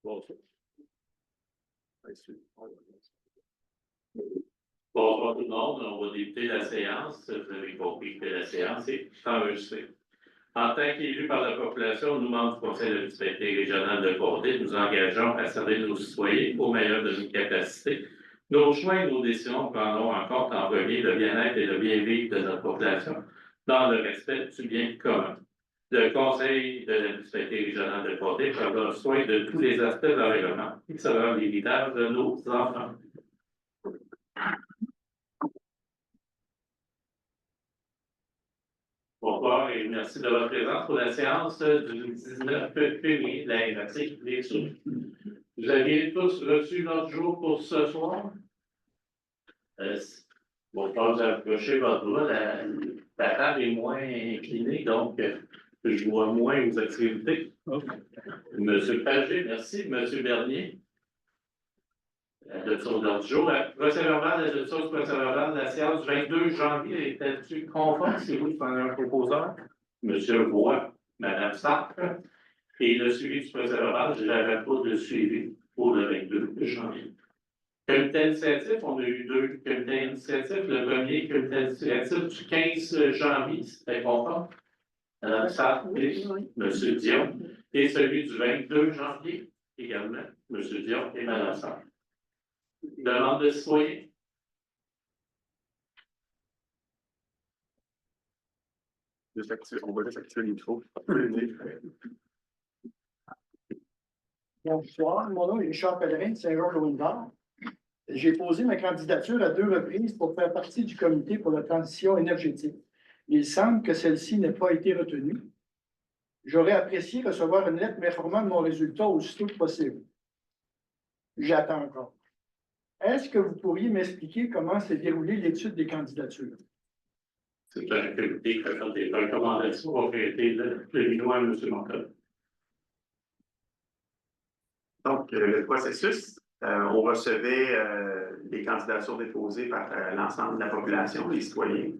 Bonsoir. Bonsoir tout le monde, on va débuter la séance. Vous avez compris que la séance est enregistrée. En tant qu'élu par la population, nous, membres du Conseil de la municipalité régionale de Côte-d'Ivoire, nous engageons à servir nos citoyens au meilleur de nos capacités. Nos choix et nos décisions prendront en compte en premier le bien-être et le bien-vivre de notre population dans le respect du bien commun. Le Conseil de la municipalité régionale de Côte-d'Ivoire prendra soin de tous les aspects de leur règlement qui sera l'héritage de nos enfants. Bonsoir et merci de votre présence pour la séance du 19 février de la MRC des Sous. Vous aviez tous reçu notre jour pour ce soir? Bon, quand vous approchez votre doigt, la table est moins inclinée, donc je vois moins vos activités. Monsieur Pagé, merci. Monsieur Bernier. L'adoption de l'ordre du jour. L'adoption du procès-verbal de la séance du 22 janvier était-tu conforme si vous prenez un proposeur? Monsieur Roy, Madame Sartre. Et le suivi du procès-verbal, je n'avais pas de suivi pour le 22 janvier. Comité initiatif, on a eu deux comités initiatifs. Le premier comité initiatif du 15 janvier, c'était conforme. Madame Sartre et Monsieur Dion. Et celui du 22 janvier également, Monsieur Dion et Madame Sartre. Demande de citoyen. On va juste activer le micro. Bonsoir, mon nom est Richard Pellerin de Saint-Georges-de-Windsor. J'ai posé ma candidature à 2 reprises pour faire partie du comité pour la transition énergétique. Il semble que celle-ci n'ait pas été retenue. J'aurais apprécié recevoir une lettre m'informant de mon résultat aussitôt que possible. J'attends encore. Est-ce que vous pourriez m'expliquer comment s'est déroulée l'étude des candidatures? C'est un comité qui a fait des recommandations pour arrêter le bilan à M. Moncol. Donc, le processus, on recevait les candidatures déposées par l'ensemble de la population, les citoyens.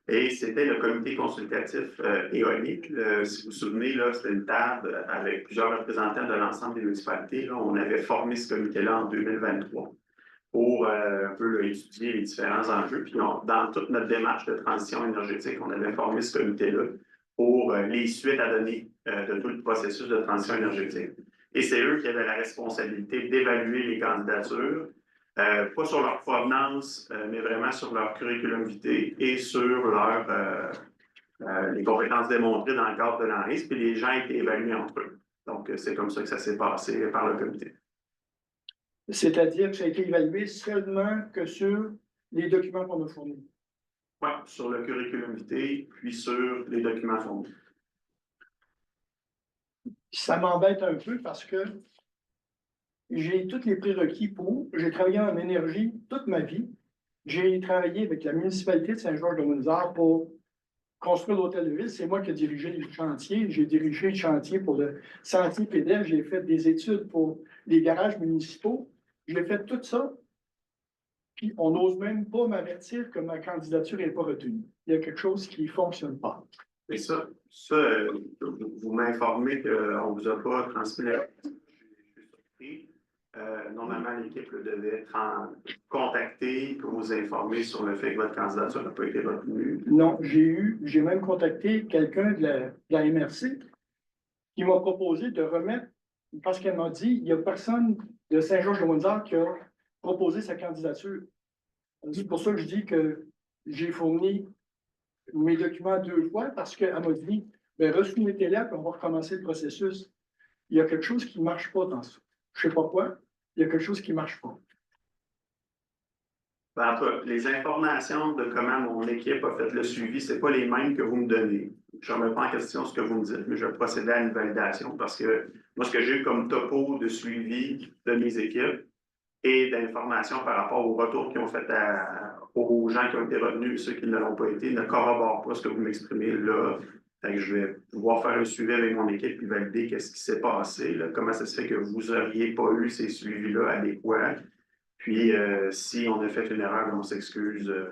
Et c'était le comité consultatif éolique. Si vous vous souvenez, c'était une table avec plusieurs représentants de l'ensemble des municipalités. Là, on avait formé ce comité-là en 2023 pour un peu étudier les différents enjeux. Puis dans toute notre démarche de transition énergétique, on avait formé ce comité-là pour les suites à donner de tout le processus de transition énergétique. Et c'est eux qui avaient la responsabilité d'évaluer les candidatures, pas sur leur provenance, mais vraiment sur leur curriculum vitae et sur les compétences démontrées dans le cadre de l'ANRIS, puis les gens étaient évalués entre eux. Donc, c'est comme ça que ça s'est passé par le comité. C'est-à-dire que ça a été évalué seulement que sur les documents qu'on a fournis? Oui, sur le curriculum vitae, puis sur les documents fournis. Ça m'embête un peu parce que j'ai tous les prérequis pour. J'ai travaillé en énergie toute ma vie. J'ai travaillé avec la municipalité de Saint-Georges-de-Windsor pour construire l'hôtel de ville. C'est moi qui ai dirigé le chantier. J'ai dirigé le chantier pour le sentier pédestre. J'ai fait des études pour les garages municipaux. J'ai fait tout ça. Puis on n'ose même pas m'avertir que ma candidature n'est pas retenue. Il y a quelque chose qui ne fonctionne pas. Et ça vous m'informez qu'on ne vous a pas transmis la... Je suis surpris. Normalement, l'équipe devait être contactée pour vous informer sur le fait que votre candidature n'a pas été retenue. Non, j'ai même contacté quelqu'un de la MRC qui m'a proposé de remettre, parce qu'elle m'a dit, il n'y a personne de Saint-Georges-de-Windsor qui a proposé sa candidature. C'est pour ça que je dis que j'ai fourni mes documents 2 fois, parce qu'elle m'a dit, ben, resoumettez-la, puis on va recommencer le processus. Il y a quelque chose qui ne marche pas dans ça. Je ne sais pas quoi, il y a quelque chose qui ne marche pas. Ben, en tout cas, les informations de comment mon équipe a fait le suivi, ce n'est pas les mêmes que vous me donnez. Je ne remets pas en question ce que vous me dites, mais je vais procéder à une validation parce que moi, ce que j'ai eu comme topo de suivi de mes équipes et d'informations par rapport aux retours qu'ils ont fait aux gens qui ont été retenus et ceux qui ne l'ont pas été ne corroborent pas ce que vous m'exprimez là. Fait que je vais pouvoir faire un suivi avec mon équipe et valider qu'est-ce qui s'est passé, là, comment ça se fait que vous n'auriez pas eu ces suivis-là adéquats. Puis, si on a fait une erreur, on s'excuse de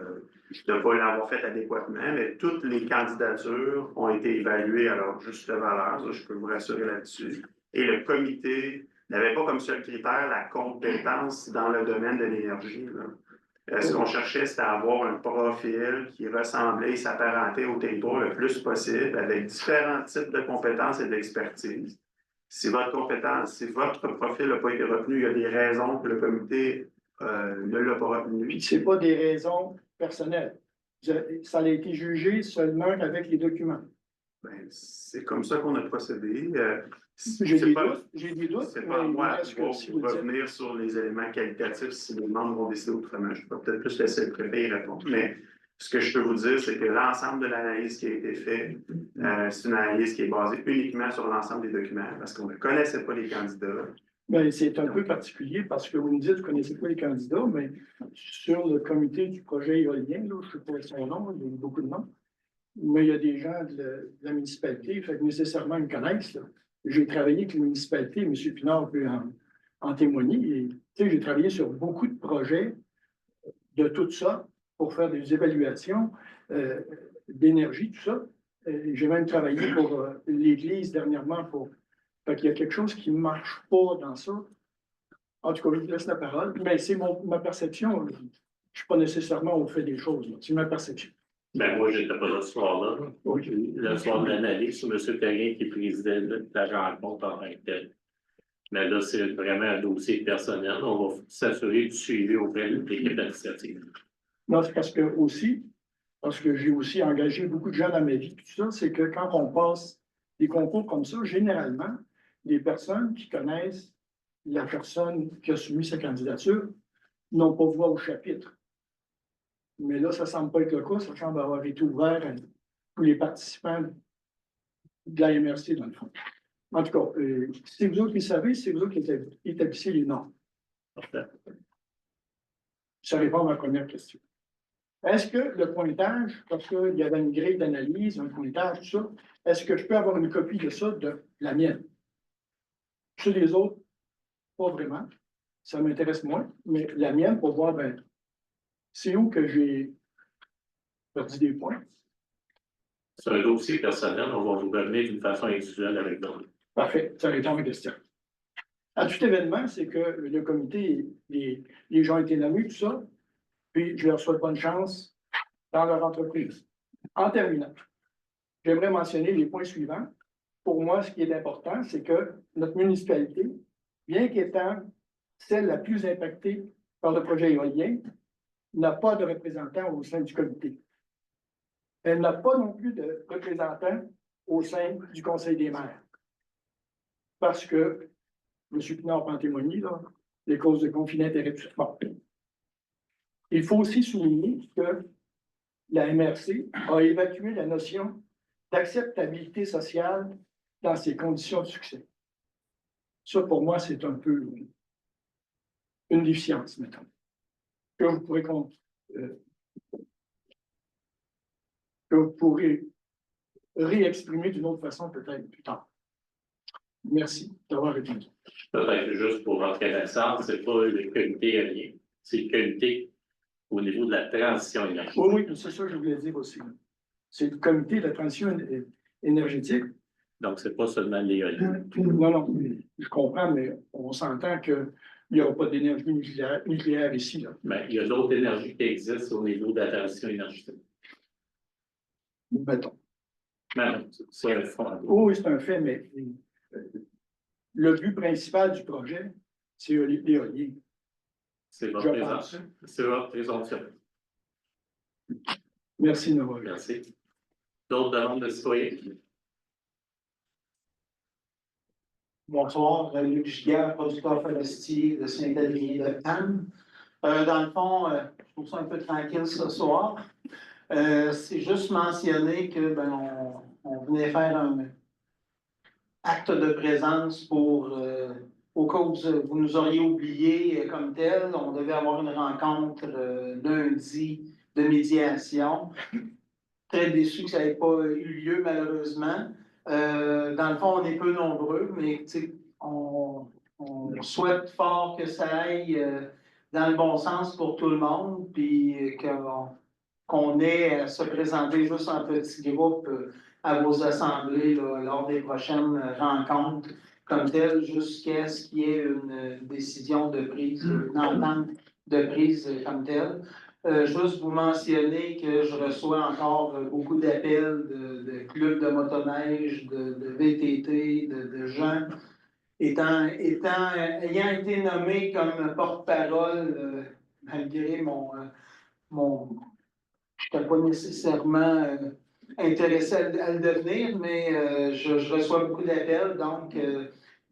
ne pas l'avoir fait adéquatement, mais toutes les candidatures ont été évaluées à leur juste valeur, ça, je peux vous rassurer là-dessus. Et le comité n'avait pas comme seul critère la compétence dans le domaine de l'énergie, là. Ce qu'on cherchait, c'était avoir un profil qui ressemblait et s'apparentait au territoire le plus possible, avec différents types de compétences et d'expertise. Si votre profil n'a pas été retenu, il y a des raisons que le comité ne l'a pas retenu. Puis c'est pas des raisons personnelles. Ça a été jugé seulement avec les documents. Ben, c'est comme ça qu'on a procédé. J'ai C'est des pas, doutes, c'est pas à moi est-ce que si vous de dites- revenir sur les éléments qualitatifs si les membres vont décider autrement. Je peux peut-être plus laisser le préfet y répondre. Mais ce que je peux vous dire, c'est que l'ensemble de l'analyse qui a été faite, c'est une analyse qui est basée uniquement sur l'ensemble des documents parce qu'on ne connaissait pas les candidats. Ben, c'est un peu particulier parce que vous me dites que vous ne connaissez pas les candidats, mais sur le comité du projet éolien, là, je ne sais pas son nom, il y a beaucoup de noms, mais il y a des gens de la municipalité, fait que nécessairement ils me connaissent, là. J'ai travaillé avec les municipalités, M. Pinard peut en témoigner. Et, tu sais, j'ai travaillé sur beaucoup de projets de tout ça pour faire des évaluations d'énergie, tout ça. J'ai même travaillé pour l'Église dernièrement pour. Fait qu'il y a quelque chose qui ne marche pas dans ça. En tout cas, je vous laisse la parole. Mais c'est ma perception. Je ne suis pas nécessairement au fait des choses. C'est ma perception. Ben, moi, j'étais pas là ce soir-là. Oui. Le soir de l'analyse, c'est M. Perrin qui présidait la rencontre en tant que tel. Mais là, c'est vraiment un dossier personnel. On va s'assurer du suivi auprès de l'équipe administrative. Non, c'est parce que j'ai aussi engagé beaucoup de gens dans ma vie, tout ça, c'est que quand on passe des concours comme ça, généralement, les personnes qui connaissent la personne qui a soumis sa candidature n'ont pas voix au chapitre. Mais là, ça ne semble pas être le cas, ça semble avoir été ouvert à tous les participants de la MRC, dans le fond. En tout cas, c'est vous autres qui savez, c'est vous autres qui établissez les noms. Parfait. Ça répond à ma première question. Est-ce que le pointage, parce qu'il y avait une grille d'analyse, un pointage, tout ça, est-ce que je peux avoir une copie de ça, de la mienne? Ceux des autres, pas vraiment. Ça m'intéresse moins, mais la mienne, pour voir, ben, c'est où que j'ai perdu des points. C'est un dossier personnel. On va vous revenir d'une façon individuelle avec d'autres. Parfait, ça répond à ma question. À tout événement, c'est que le comité, les gens étaient nommés, tout ça, puis je leur souhaite bonne chance dans leur entreprise. En terminant, j'aimerais mentionner les points suivants. Pour moi, ce qui est important, c'est que notre municipalité, bien qu'étant celle la plus impactée par le projet éolien, n'a pas de représentant au sein du comité. Elle n'a pas non plus de représentant au sein du Conseil des maires. Parce que, M. Pinard peut en témoigner, là, les causes de conflit d'intérêts. Bon. Il faut aussi souligner que la MRC a évacué la notion d'acceptabilité sociale dans ses conditions de succès. Ça, pour moi, c'est un peu une déficience, mettons, que vous pourrez réexprimer d'une autre façon peut-être plus tard. Merci d'avoir répondu. Peut-être juste pour votre connaissance, c'est pas le comité éolien, c'est le comité au niveau de la transition énergétique. Oui, c'est ça que je voulais dire aussi. C'est le comité de la transition énergétique. Donc, c'est pas seulement l'éolien. Non, je comprends, mais on s'entend qu'il n'y aura pas d'énergie nucléaire ici. Là. Mais il y a d'autres énergies qui existent au niveau de la transition énergétique. Mettons. Mais c'est un fond. Oui, c'est un fait, mais le but principal du projet, c'est l'éolien. C'est Je votre pense. présomption. Merci, Nova. Merci. D'autres demandes de citoyens? Bonsoir, Luc Giguère, producteur forestier de Saint-Adrien de Anne. Dans le fond, je trouve ça un peu tranquille ce soir. C'est juste mentionner que on venait faire un acte de présence pour au cas où vous nous auriez oublié comme tel. On devait avoir une rencontre lundi de médiation. Très déçu que ça n'ait pas eu lieu, malheureusement. Dans le fond, on est peu nombreux, mais on souhaite fort que ça aille dans le bon sens pour tout le monde, puis qu'on ait à se présenter juste en petit groupe à vos assemblées là, lors des prochaines rencontres comme telles, jusqu'à ce qu'il y ait une décision de prise, une entente de prise comme telle. Juste vous mentionner que je reçois encore beaucoup d'appels de clubs de motoneige, de VTT, de gens ayant été nommé comme porte-parole, malgré je n'étais pas nécessairement intéressé à le devenir, mais je reçois beaucoup d'appels, donc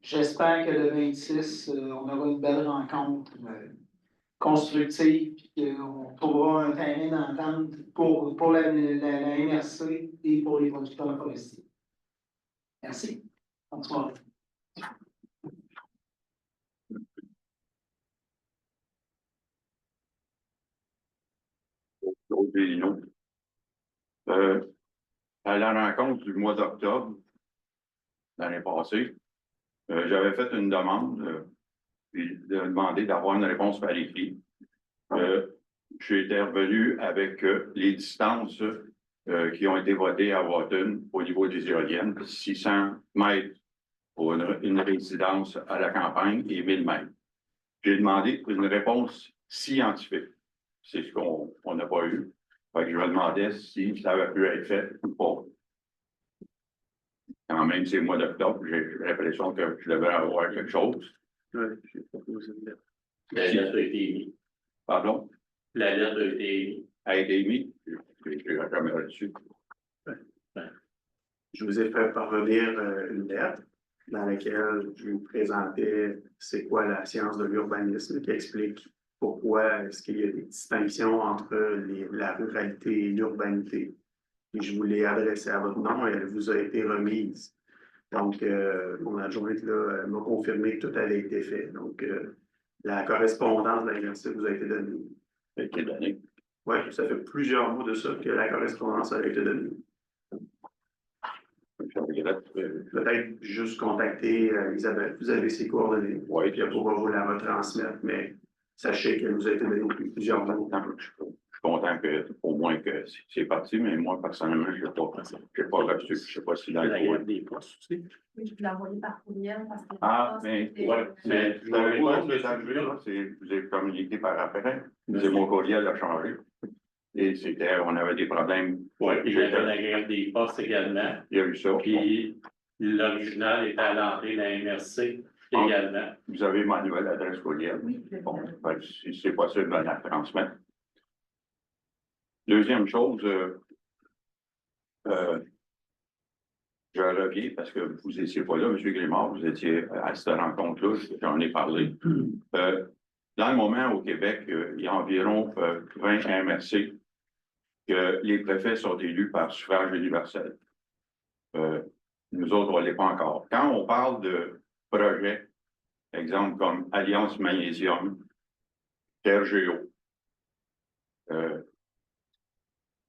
j'espère que le 26, on aura une belle rencontre constructive, et qu'on trouvera un terrain d'entente pour la MRC et pour les producteurs forestiers. Merci. Bonne soirée. Claude Vélino. À la rencontre du mois d'octobre l'année passée, j'avais fait une demande puis de demander d'avoir une réponse par écrit. J'ai été revenu avec les distances qui ont été votées à Wotton au niveau des éoliennes, 600 mètres pour une résidence à la campagne et 1000 mètres. J'ai demandé une réponse scientifique. C'est ce qu'on n'a pas eu. Fait que je me demandais si ça avait pu être fait ou pas. Quand même, c'est le mois d'octobre, j'ai l'impression que je devrais avoir quelque chose. Oui, j'ai proposé une lettre. La lettre a été émise. Pardon? La lettre a été émise. A été émise? Je n'ai jamais reçu. Je vous ai fait parvenir une lettre dans laquelle je vous présentais c'est quoi la science de l'urbanisme qui explique pourquoi est-ce qu'il y a des distinctions entre la ruralité et l'urbanité. Et je vous l'ai adressée à votre nom et elle vous a été remise. Donc, mon adjointe m'a confirmé que tout avait été fait. Donc, la correspondance de l'université vous a été donnée. A été donné. Oui, ça fait plusieurs mois de ça que la correspondance a été donnée. Peut-être juste contacter Isabelle, vous avez ses coordonnées. Oui, puis elle pourra vous la retransmettre, mais sachez qu'elle vous a été donnée depuis plusieurs mois. Je suis content au moins que c'est parti, mais moi, personnellement, je n'ai pas reçu. Je ne sais pas si dans La le lettre des postes aussi. Oui, je peux l'envoyer par courriel parce que. Ah, mais Ouais, mais vous avez vous avez communiqué par après. C'est mon courriel a changé. Et c'était, on avait des problèmes. Oui, puis j'avais la grève des postes également. Il y a eu ça. Puis l'original était à l'entrée de la MRC également. Vous avez ma nouvelle adresse courriel. Oui, Bon, si c'est possible, de la transmettre. Deuxième chose, je reviens parce que vous n'étiez pas là, M. Grimard, vous étiez à cette rencontre-là, j'en ai parlé. Dans le moment au Québec, il y a environ 20 MRC que les préfets sont élus par suffrage universel. Nous autres, on ne l'est pas encore. Quand on parle de projets, exemple comme Alliance Magnésium, Terre Géo,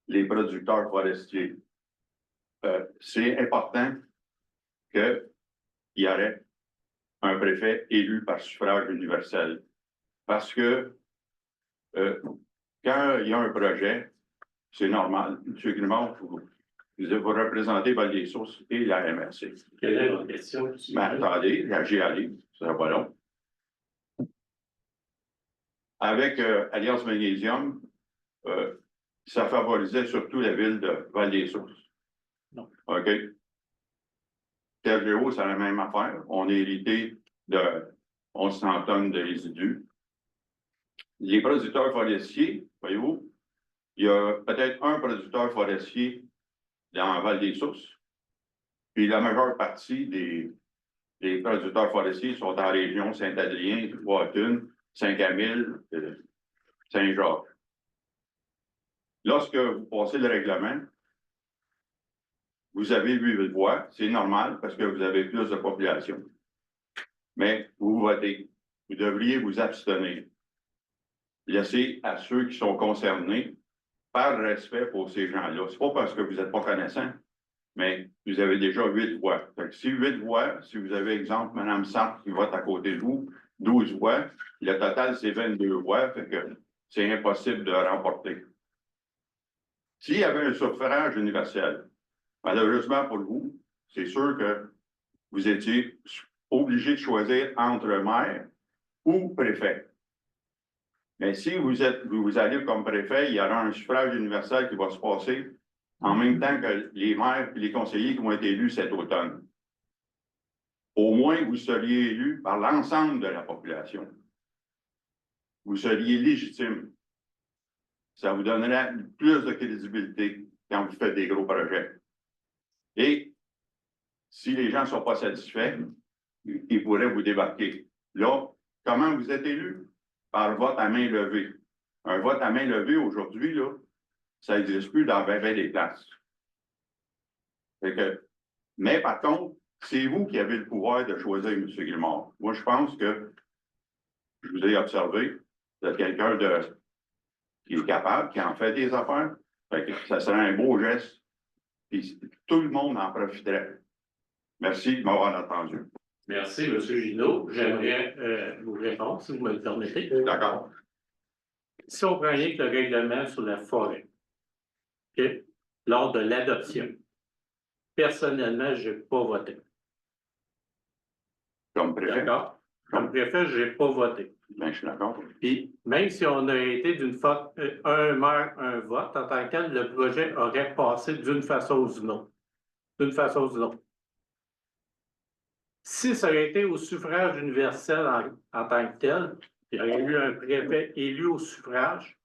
les producteurs forestiers, c'est important qu'il y ait un préfet élu par suffrage universel. Parce que quand il y a un projet, c'est normal. M. Grimard, vous représentez Val-des-Sources et la MRC. Quelle est votre question? Ben, attendez, la GAD, ça sera pas long. Avec Alliance Magnésium, ça favorisait surtout la ville de Val-des-Sources. Non. OK? Terre Géo, c'est la même affaire. On est hérité de 1100 tonnes de résidus. Les producteurs forestiers, voyez-vous, il y a peut-être un producteur forestier dans Val-des-Sources, puis la majeure partie des producteurs forestiers sont en région Saint-Adrien, Wotton, Saint-Camille, Saint-Jacques. Lorsque vous passez le règlement, vous avez 8 voix, c'est normal parce que vous avez plus de population. Mais vous votez, vous devriez vous abstenir. Laissez à ceux qui sont concernés, par respect pour ces gens-là. Ce n'est pas parce que vous n'êtes pas connaissant, mais vous avez déjà 8 voix. Fait que si 8 voix, si vous avez, exemple, Mme Sartre qui vote à côté de vous, 12 voix, le total, c'est 22 voix, fait que c'est impossible de remporter. S'il y avait un suffrage universel, Malheureusement pour vous, c'est sûr que vous étiez obligé de choisir entre le maire ou préfet. Mais si vous allez comme préfet, il y aura un suffrage universel qui va se passer en même temps que les maires et les conseillers qui vont être élus cet automne. Au moins, vous seriez élus par l'ensemble de la population. Vous seriez légitime. Ça vous donnerait plus de crédibilité quand vous faites des gros projets. Et si les gens ne sont pas satisfaits, ils pourraient vous débarquer. Là, comment vous êtes élu? Par vote à main levée. Un vote à main levée aujourd'hui, là, ça n'existe plus dans bien des places. Mais par contre, c'est vous qui avez le pouvoir de choisir M. Guillemard. Moi, je pense que je vous ai observé, vous êtes quelqu'un qui est capable, qui en fait des affaires. Fait que ça serait un beau geste. Puis tout le monde en profiterait. Merci de m'avoir entendu. Merci, M. Ginaud. J'aimerais vous répondre, si vous me le permettez. D'accord. Si on prend rien que le règlement sur la forêt, OK, lors de l'adoption, personnellement, je n'ai pas voté. Comme préfet. D'accord? Comme préfet, je n'ai pas voté. Ben, je suis d'accord. Puis, même si on a été d'une fois un maire, un vote, en tant que tel, le projet aurait passé d'une façon ou d'une autre. D'une façon ou d'une autre. Si ça aurait été au suffrage universel en tant que tel, il y aurait eu un préfet élu au suffrage,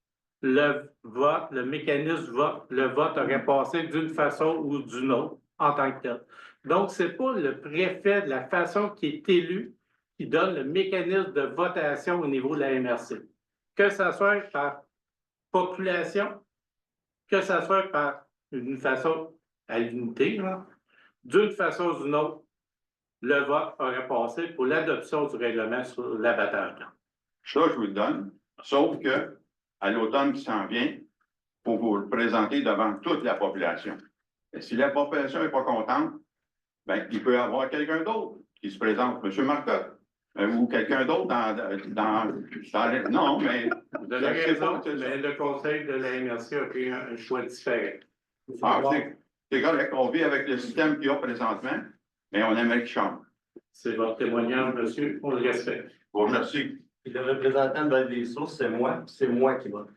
le vote, le mécanisme vote, le vote aurait passé d'une façon ou d'une autre en tant que tel. Donc, ce n'est pas le préfet de la façon qui est élu qui donne le mécanisme de votation au niveau de la MRC. Que ce soit par population, que ce soit par une façon à l'unité, d'une façon ou d'une autre, le vote aurait passé pour l'adoption du règlement sur l'abattage. Ça, je vous le donne. Sauf que, à l'automne qui s'en vient, il faut vous le présenter devant toute la population. Et si la population n'est pas contente, ben, il peut y avoir quelqu'un d'autre qui se présente, M. Marcotte, ou quelqu'un d'autre dans non, mais. Vous avez raison, mais le conseil de la MRC a pris un choix différent. Ah, c'est correct. On vit avec le système qu'il y a présentement, mais on aimerait qu'il change. C'est votre témoignage, monsieur. On le respecte. Bon, merci. Le représentant de Val-des-Sources, c'est moi qui vote.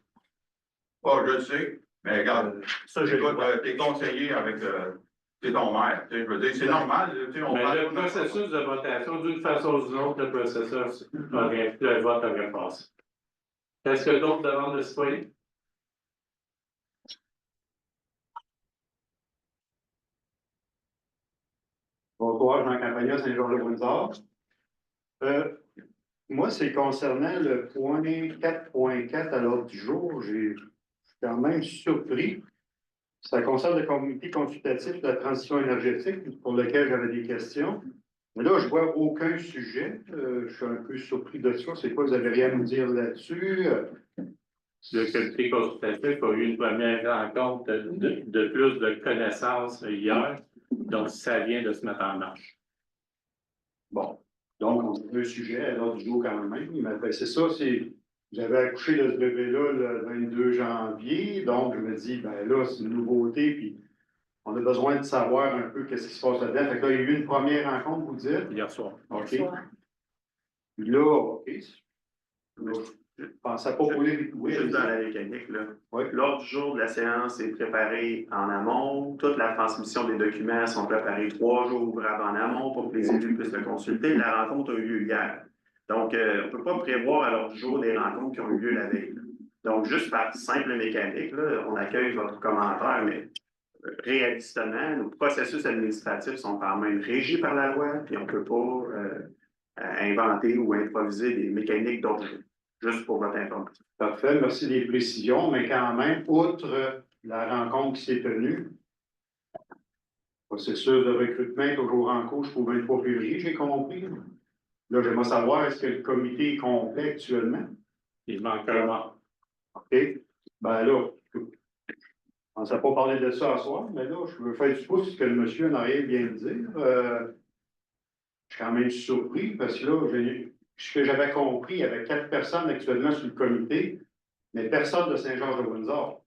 Oh, je le sais, mais regarde, Ça, je t'es conseiller avec c'est ton maire. Je veux dire, c'est normal. On Mais parle le processus de votation, d'une façon ou d'une autre, le processus le vote aurait passé. Est-ce que d'autres demandes de citoyens? Bonsoir, Jean Campagna, Saint-Georges-de-Windsor. Moi, c'est concernant le point 4.4 à l'ordre du jour. Je suis quand même surpris. Ça concerne le comité consultatif de la transition énergétique pour lequel j'avais des questions. Mais là, je ne vois aucun sujet. Je suis un peu surpris de ça. C'est quoi, vous n'avez rien à nous dire là-dessus? Le comité consultatif a eu une première rencontre de plus de connaissances hier, donc ça vient de se mettre en marche. Bon, donc on a un sujet à l'ordre du jour quand même. Mais ben, c'est ça, vous avez accouché de ce bébé-là le 22 janvier, donc je me dis, ben là, c'est une nouveauté, puis on a besoin de savoir un peu qu'est-ce qui se passe là-dedans. Fait que là, il y a eu une première rencontre, vous dites? Hier soir. OK. Puis là, OK. Là, je ne pensais pas poser des Juste dans la mécanique, là. Oui. L'ordre du jour de la séance est préparé en amont. Toute la transmission des documents sont préparés 3 jours ouvrables en amont pour que les élus puissent le consulter. La rencontre a eu lieu hier. Donc, on ne peut pas prévoir à l'ordre du jour des rencontres qui ont eu lieu la veille. Donc, juste par simple mécanique, là, on accueille votre commentaire, mais réalistement, nos processus administratifs sont quand même régis par la loi, puis on ne peut pas inventer ou improviser des mécaniques d'ordre du jour. Juste pour votre information. Parfait, merci des précisions, mais quand même, outre la rencontre qui s'est tenue, le processus de recrutement est toujours en cours jusqu'au 23 février, j'ai compris. Là, j'aimerais savoir, est-ce que le comité est complet actuellement? Il manque un mois. OK. Ben là, je ne pensais pas parler de ça à soir, mais là, je veux faire du pouce sur ce que le monsieur en arrière vient de dire. Je suis quand même surpris parce que là, ce que j'avais compris, il y avait 4 personnes actuellement sur le comité, mais personne de Saint-Georges-de-Windsor.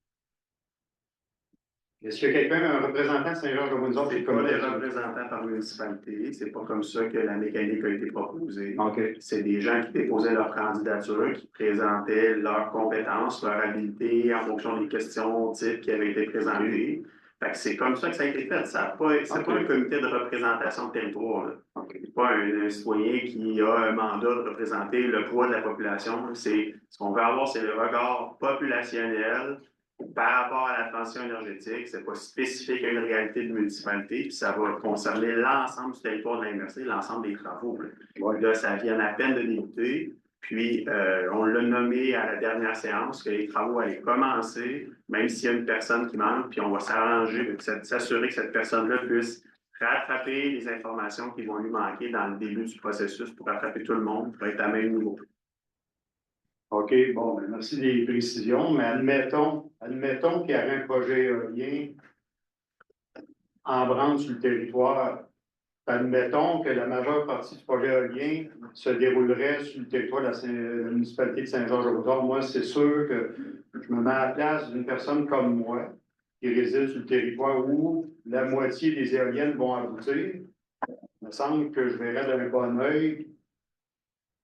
Est-ce qu'il y a quelqu'un, un représentant de Saint-Georges-de-Windsor qui C'est est pas des comité? représentants par municipalité, c'est pas comme ça que la mécanique a été proposée. OK. C'est des gens qui déposaient leur candidature, qui présentaient leurs compétences, leur habilité en fonction des questions types qui avaient été présentées. Fait que c'est comme ça que ça a été fait. C'est pas un comité de représentation de territoire. Là. C'est pas un citoyen qui a un mandat de représenter le poids de la population. Ce qu'on veut avoir, c'est le regard populationnel par rapport à la transition énergétique. C'est pas spécifique à une réalité de municipalité, puis ça va concerner l'ensemble du territoire de la MRC, l'ensemble des travaux. Là. Ouais. Là, ça vient à peine de débuter. Puis, on l'a nommé à la dernière séance que les travaux allaient commencer, même s'il y a une personne qui manque, puis on va s'arranger, s'assurer que cette personne-là puisse rattraper les informations qui vont lui manquer dans le début du processus pour rattraper tout le monde, pour être à même niveau. OK, bon, ben, merci des précisions, mais admettons qu'il y avait un projet éolien en branle sur le territoire. Admettons que la majeure partie du projet éolien se déroulerait sur le territoire de la municipalité de Saint-Georges-de-Windsor. Moi, c'est sûr que je me mets à la place d'une personne comme moi qui réside sur le territoire où la moitié des éoliennes vont aboutir. Il me semble que je verrais d'un bon œil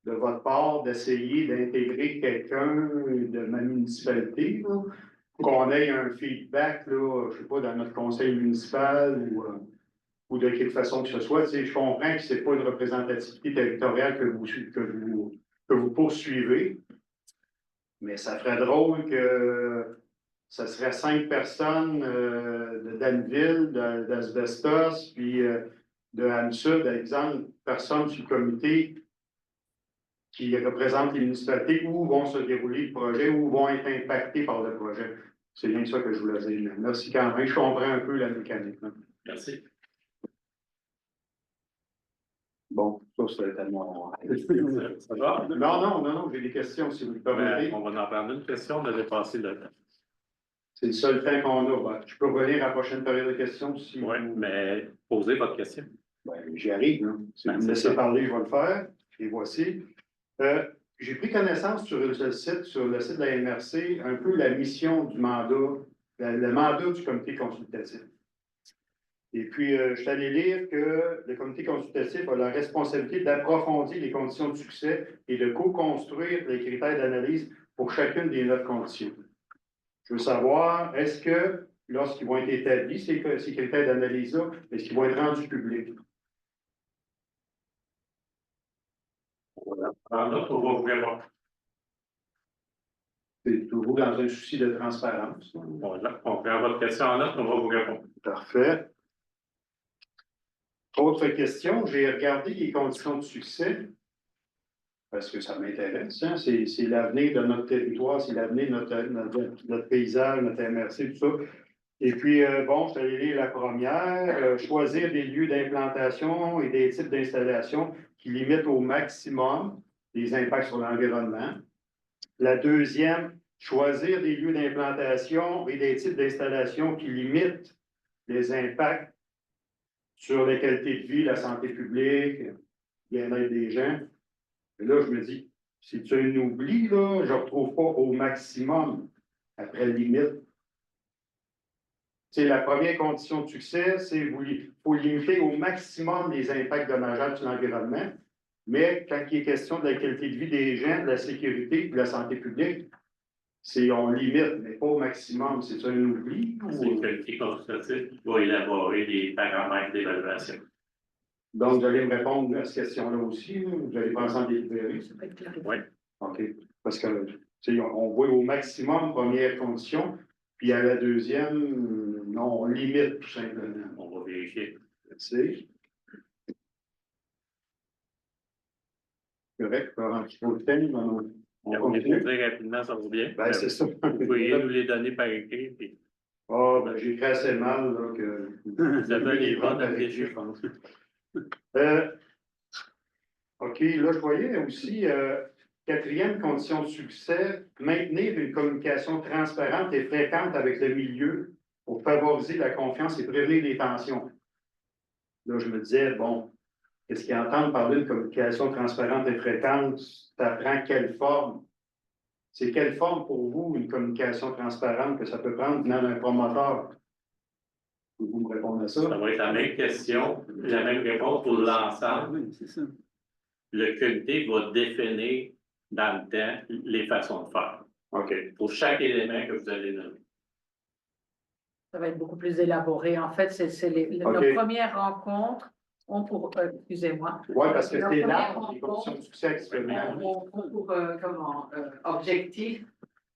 de votre part d'essayer d'intégrer quelqu'un de ma municipalité, là, qu'on ait un feedback, là, je ne sais pas, dans notre conseil municipal ou de quelque façon que ce soit. Tu sais, je comprends que ce n'est pas une représentativité territoriale que vous poursuivez, mais ça ferait drôle que ça serait 5 personnes de Danville, d'Asbestos, puis de Hamsud, par exemple, personnes du comité qui représentent les municipalités, où vont se dérouler le projet, où vont être impactés par le projet. C'est bien ça que je voulais dire. Merci quand même. Je comprends un peu la mécanique. Hein. Merci. Bon, ça, c'est tellement... Ça va? Non, j'ai des questions, si vous le permettez. On va en prendre une question, on a dépassé le temps. C'est le seul temps qu'on a. Ben, je peux revenir à la prochaine période de questions si Oui, vous... mais posez votre question. Ben, j'y arrive. Hein. Si vous me laissez parler, je vais le faire. Et voici. J'ai pris connaissance sur le site de la MRC, un peu la mission du mandat, le mandat du comité consultatif. Et puis, je suis allé lire que le comité consultatif a la responsabilité d'approfondir les conditions de succès et de co-construire les critères d'analyse pour chacune des 9 conditions. Je veux savoir, est-ce que, lorsqu'ils vont être établis, ces critères d'analyse-là, est-ce qu'ils vont être rendus publics? En note, on va vous répondre. C'est toujours dans un souci de transparence. Voilà. On prend votre question en note, on va vous répondre. Parfait. Autre question, j'ai regardé les conditions de succès parce que ça m'intéresse. Hein? C'est l'avenir de notre territoire, c'est l'avenir de notre paysage, notre MRC, tout ça. Et puis, bon, je suis allé lire la première, choisir des lieux d'implantation et des types d'installation qui limitent au maximum les impacts sur l'environnement. La deuxième, choisir des lieux d'implantation et des types d'installation qui limitent les impacts sur la qualité de vie, la santé publique, le bien-être des gens. Et là, je me dis, si tu un oubli, là, je ne retrouve pas au maximum après limite. C'est la première condition de succès, c'est qu'il faut limiter au maximum les impacts dommageables sur l'environnement. Mais quand il est question de la qualité de vie des gens, de la sécurité et de la santé publique, on limite, mais pas au maximum. C'est un oubli? C'est le comité consultatif qui va élaborer des paramètres d'évaluation. Donc, vous allez me répondre à cette question-là aussi. Là. Vous allez penser en délibérer. Oui. OK. Parce que, on voit au maximum, première condition, puis à la deuxième, non, on limite tout simplement. On va vérifier. C'est correct, pour un petit peu de temps, On est très rapidement, ça va bien. Ben, c'est ça. Vous pouvez nous les donner par écrit. Puis... Ah, ben, j'ai écrit assez mal, là, que... Vous avez les bonnes avec affiches. je pense. OK, là, je voyais aussi, quatrième condition de succès, maintenir une communication transparente et fréquente avec le milieu pour favoriser la confiance et prévenir les tensions. Là, je me disais, bon, qu'est-ce qu'ils entendent par une communication transparente et fréquente? Ça prend quelle forme? C'est quelle forme pour vous, une communication transparente que ça peut prendre venant d'un promoteur? Vous me répondre à Ça ça? va être la même question, la même réponse pour l'ensemble. Oui, c'est ça. Le comité va définir dans le temps les façons de faire. OK. Pour chaque élément que vous allez nommer. Ça va être beaucoup plus élaboré. En fait, OK. nos premières rencontres ont pour, excusez-moi. Oui, parce que Nos c'est premières là, les rencontres conditions de succès actuellement. ont pour objectif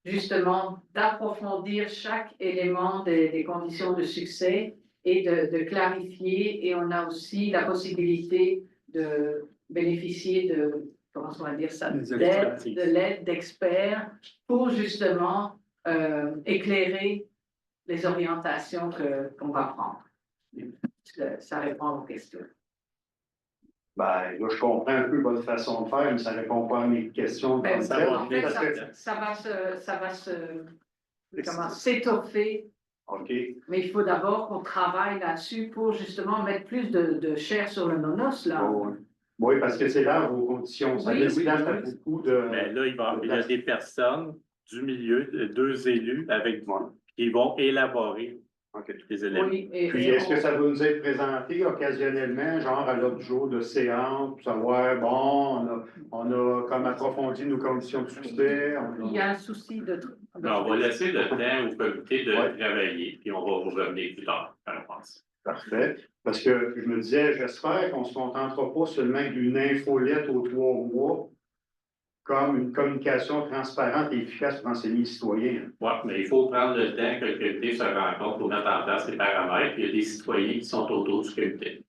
justement d'approfondir chaque élément des conditions de succès et de clarifier. Et on a aussi la possibilité de bénéficier de, comment on va dire ça, Des de expertises. l'aide d'experts pour justement éclairer les orientations qu'on va prendre. Ça répond à vos questions. Ben, là, je comprends un peu votre façon de faire, mais ça ne répond pas à mes questions. Ben, ça va en fait, venir, ça va s'étoffer, OK. mais il faut d'abord qu'on travaille là-dessus pour justement mettre plus de chair sur le nonos, là. Bon, oui, parce que c'est là vos conditions. Ça Oui, laisse oui, place à oui. beaucoup de. Mais là, il y a des personnes du milieu, deux élus avec qui vont élaborer les éléments. Oui, Puis, est-ce que ça va nous être présenté occasionnellement, genre à l'autre jour de séance, pour savoir, bon, on a comme approfondi nos conditions de succès? il y a un souci de. On va laisser le temps au comité de Ouais. travailler, puis on va vous revenir plus tard, je pense. Parfait. Parce que je me disais, j'espère qu'on ne se contentera pas seulement d'une infolette aux 3 mois, comme une communication transparente et efficace pour enseigner les citoyens. Oui, mais il faut prendre le temps que le comité se rencontre pour mettre en place les paramètres, puis il y a des citoyens qui sont autour du comité.